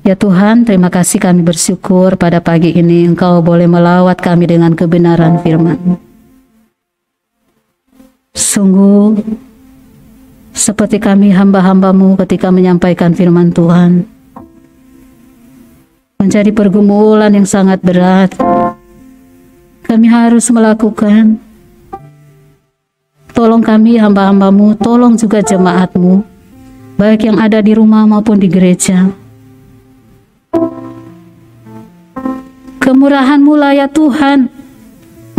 Ya Tuhan, terima kasih, kami bersyukur pada pagi ini Engkau boleh melawat kami dengan kebenaran firman. Sungguh seperti kami hamba-hambamu ketika menyampaikan firman Tuhan, menjadi pergumulan yang sangat berat. Kami harus melakukan. Tolong kami hamba-hambamu, tolong juga jemaatmu, baik yang ada di rumah maupun di gereja. Kemurahan-Mu lah ya Tuhan,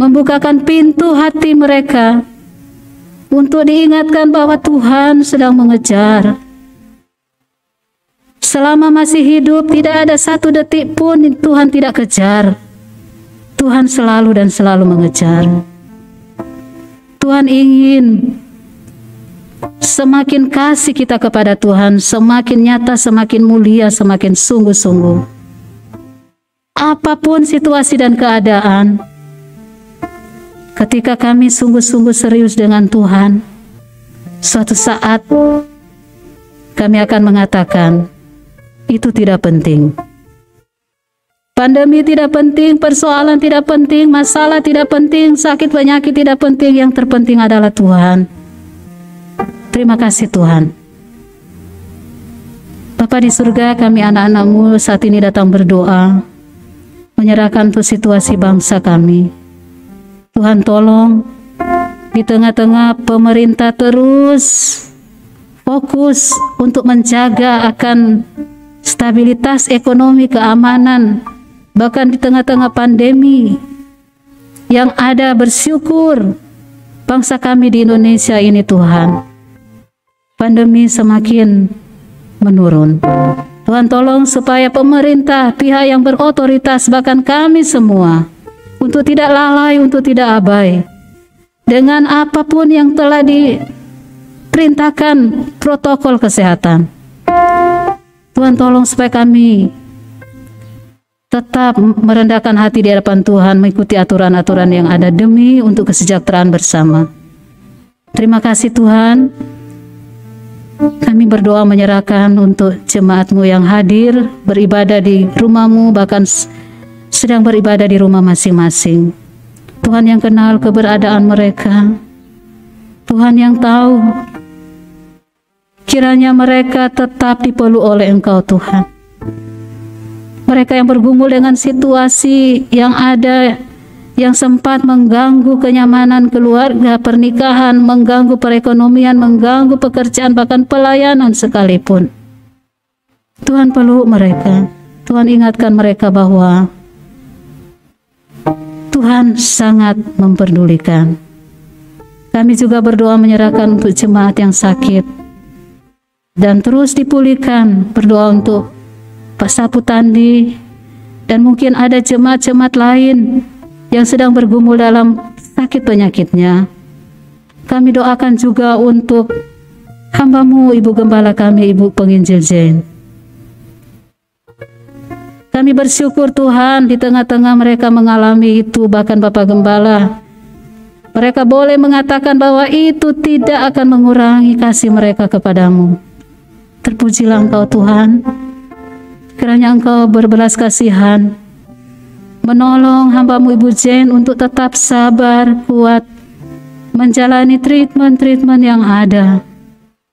membukakan pintu hati mereka untuk diingatkan bahwa Tuhan sedang mengejar. Selama masih hidup, tidak ada satu detik pun Tuhan tidak kejar. Tuhan selalu dan selalu mengejar. Tuhan ingin semakin kasih kita kepada Tuhan, semakin nyata, semakin mulia, semakin sungguh-sungguh. Apapun situasi dan keadaan, ketika kami sungguh-sungguh serius dengan Tuhan, suatu saat kami akan mengatakan, itu tidak penting. Pandemi tidak penting, persoalan tidak penting, masalah tidak penting, sakit penyakit tidak penting. Yang terpenting adalah Tuhan. Terima kasih Tuhan. Bapa di surga, kami anak-anak-Mu saat ini datang berdoa, menyerahkan untuk situasi bangsa kami. Tuhan tolong, di tengah-tengah pemerintah terus fokus untuk menjaga akan stabilitas ekonomi, keamanan, bahkan di tengah-tengah pandemi yang ada, bersyukur bangsa kami di Indonesia ini Tuhan, pandemi semakin menurun. Tuhan tolong supaya pemerintah, pihak yang berotoritas, bahkan kami semua, untuk tidak lalai, untuk tidak abai dengan apapun yang telah diperintahkan protokol kesehatan. Tuhan tolong supaya kami tetap merendahkan hati di hadapan Tuhan, mengikuti aturan-aturan yang ada demi untuk kesejahteraan bersama. Terima kasih Tuhan. Kami berdoa menyerahkan untuk jemaat-Mu yang hadir beribadah di rumah-Mu, bahkan sedang beribadah di rumah masing-masing. Tuhan yang kenal keberadaan mereka, Tuhan yang tahu, kiranya mereka tetap dipeluk oleh Engkau Tuhan. Mereka yang bergumul dengan situasi yang ada, yang sempat mengganggu kenyamanan keluarga, pernikahan, mengganggu perekonomian, mengganggu pekerjaan, bahkan pelayanan sekalipun. Tuhan peluk mereka, Tuhan ingatkan mereka bahwa Tuhan sangat memperdulikan. Kami juga berdoa menyerahkan untuk jemaat yang sakit dan terus dipulihkan. Berdoa untuk Pak Sapu Tandi, dan mungkin ada jemaat-jemaat lain yang sedang bergumul dalam sakit penyakitnya. Kami doakan juga untuk hamba-Mu, Ibu Gembala kami, Ibu Penginjil Jane. Kami bersyukur Tuhan, di tengah-tengah mereka mengalami itu, bahkan Bapak Gembala, mereka boleh mengatakan bahwa itu tidak akan mengurangi kasih mereka kepadamu. Terpujilah Engkau Tuhan, kiranya Engkau berbelas kasihan, menolong hamba-Mu Ibu Jane untuk tetap sabar, kuat, menjalani treatment yang ada.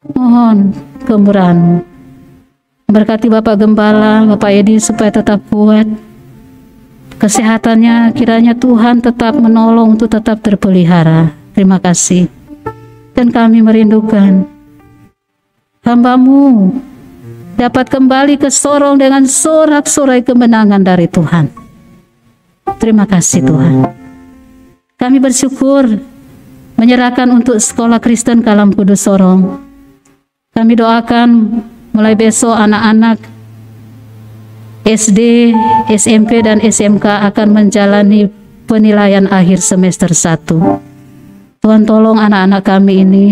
Mohon kemurahan-Mu. Berkati Bapak Gembala, Bapak Edi supaya tetap kuat. Kesehatannya kiranya Tuhan tetap menolong untuk tetap terpelihara. Terima kasih. Dan kami merindukan hamba-Mu dapat kembali ke Sorong dengan sorak-sorai kemenangan dari Tuhan. Terima kasih Tuhan. Kami bersyukur menyerahkan untuk Sekolah Kristen Kalam Kudus Sorong. Kami doakan mulai besok anak-anak SD, SMP, dan SMK akan menjalani penilaian akhir semester 1. Tuhan tolong anak-anak kami ini,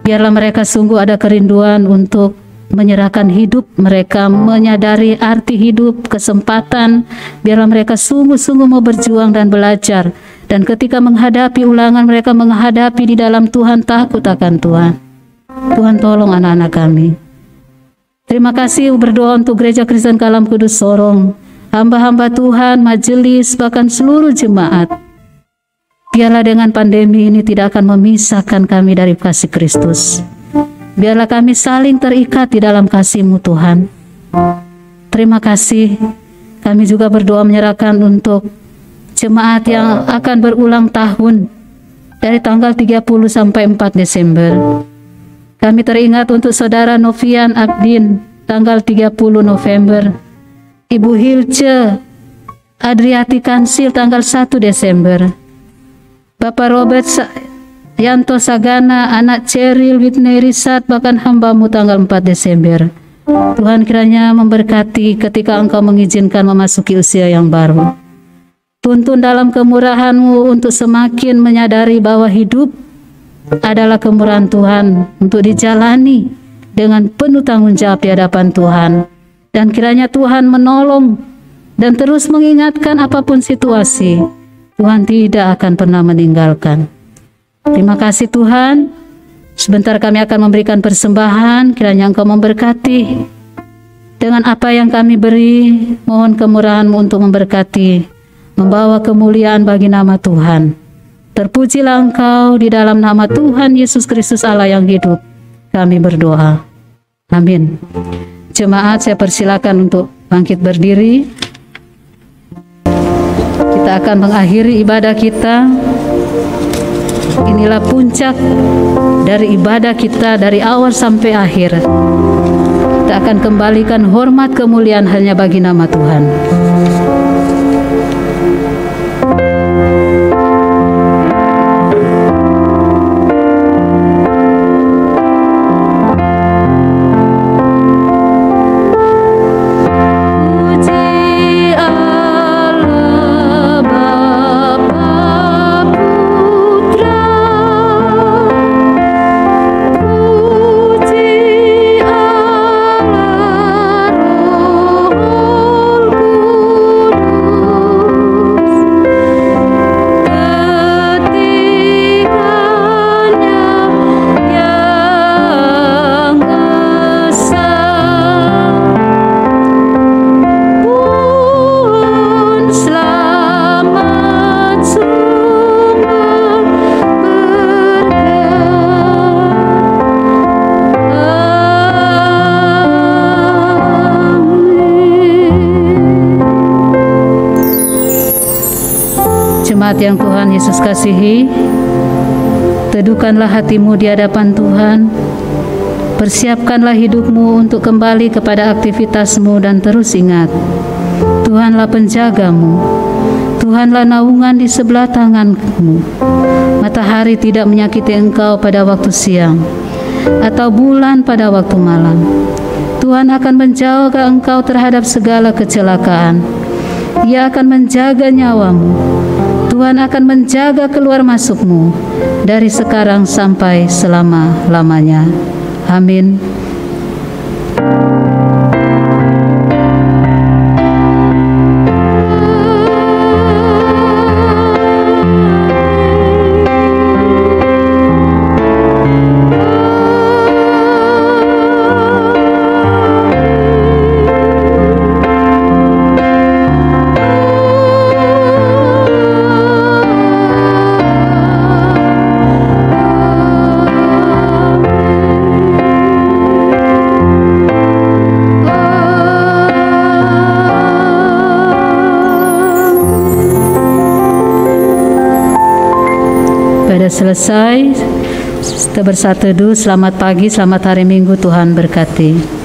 biarlah mereka sungguh ada kerinduan untuk menyerahkan hidup mereka, menyadari arti hidup, kesempatan. Biarlah mereka sungguh-sungguh mau berjuang dan belajar. Dan ketika menghadapi ulangan, mereka menghadapi di dalam Tuhan, takut akan Tuhan. Tuhan tolong anak-anak kami. Terima kasih, berdoa untuk Gereja Kristen Kalam Kudus Sorong, hamba-hamba Tuhan, majelis, bahkan seluruh jemaat. Biarlah dengan pandemi ini tidak akan memisahkan kami dari kasih Kristus. Biarlah kami saling terikat di dalam kasih-Mu Tuhan. Terima kasih. Kami juga berdoa menyerahkan untuk jemaat yang akan berulang tahun dari tanggal 30 sampai 4 Desember. Kami teringat untuk Saudara Novian Abdin tanggal 30 November, Ibu Hilce Adriati Kansil tanggal 1 Desember, Bapak Robert Yanto Sagana, anak Cheryl Whitney Risat, bahkan hamba-Mu tanggal 4 Desember. Tuhan kiranya memberkati ketika Engkau mengizinkan memasuki usia yang baru. Tuntun dalam kemurahan-Mu untuk semakin menyadari bahwa hidup adalah kemurahan Tuhan untuk dijalani dengan penuh tanggung jawab di hadapan Tuhan. Dan kiranya Tuhan menolong dan terus mengingatkan apapun situasi, Tuhan tidak akan pernah meninggalkan. Terima kasih Tuhan. Sebentar kami akan memberikan persembahan, kiranya Engkau memberkati. Dengan apa yang kami beri, mohon kemurahan-Mu untuk memberkati, membawa kemuliaan bagi nama Tuhan. Terpujilah Engkau, di dalam nama Tuhan Yesus Kristus Allah yang hidup kami berdoa. Amin. Jemaat, saya persilakan untuk bangkit berdiri. Kita akan mengakhiri ibadah kita. Inilah puncak dari ibadah kita dari awal sampai akhir. Kita akan kembalikan hormat kemuliaan hanya bagi nama Tuhan. Puji Allah, Roh Jemaat yang Tuhan Yesus kasihi, teduhkanlah hatimu di hadapan Tuhan. Persiapkanlah hidupmu untuk kembali kepada aktivitasmu dan terus ingat, Tuhanlah penjagamu, Tuhanlah naungan di sebelah tanganmu. Matahari tidak menyakiti engkau pada waktu siang, atau bulan pada waktu malam. Tuhan akan menjaga engkau terhadap segala kecelakaan. Ia akan menjaga nyawamu. Tuhan akan menjaga keluar masukmu dari sekarang sampai selama-lamanya. Amin. Selesai, kita bersatu teduh. Selamat pagi, selamat hari Minggu, Tuhan berkati.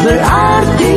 Berarti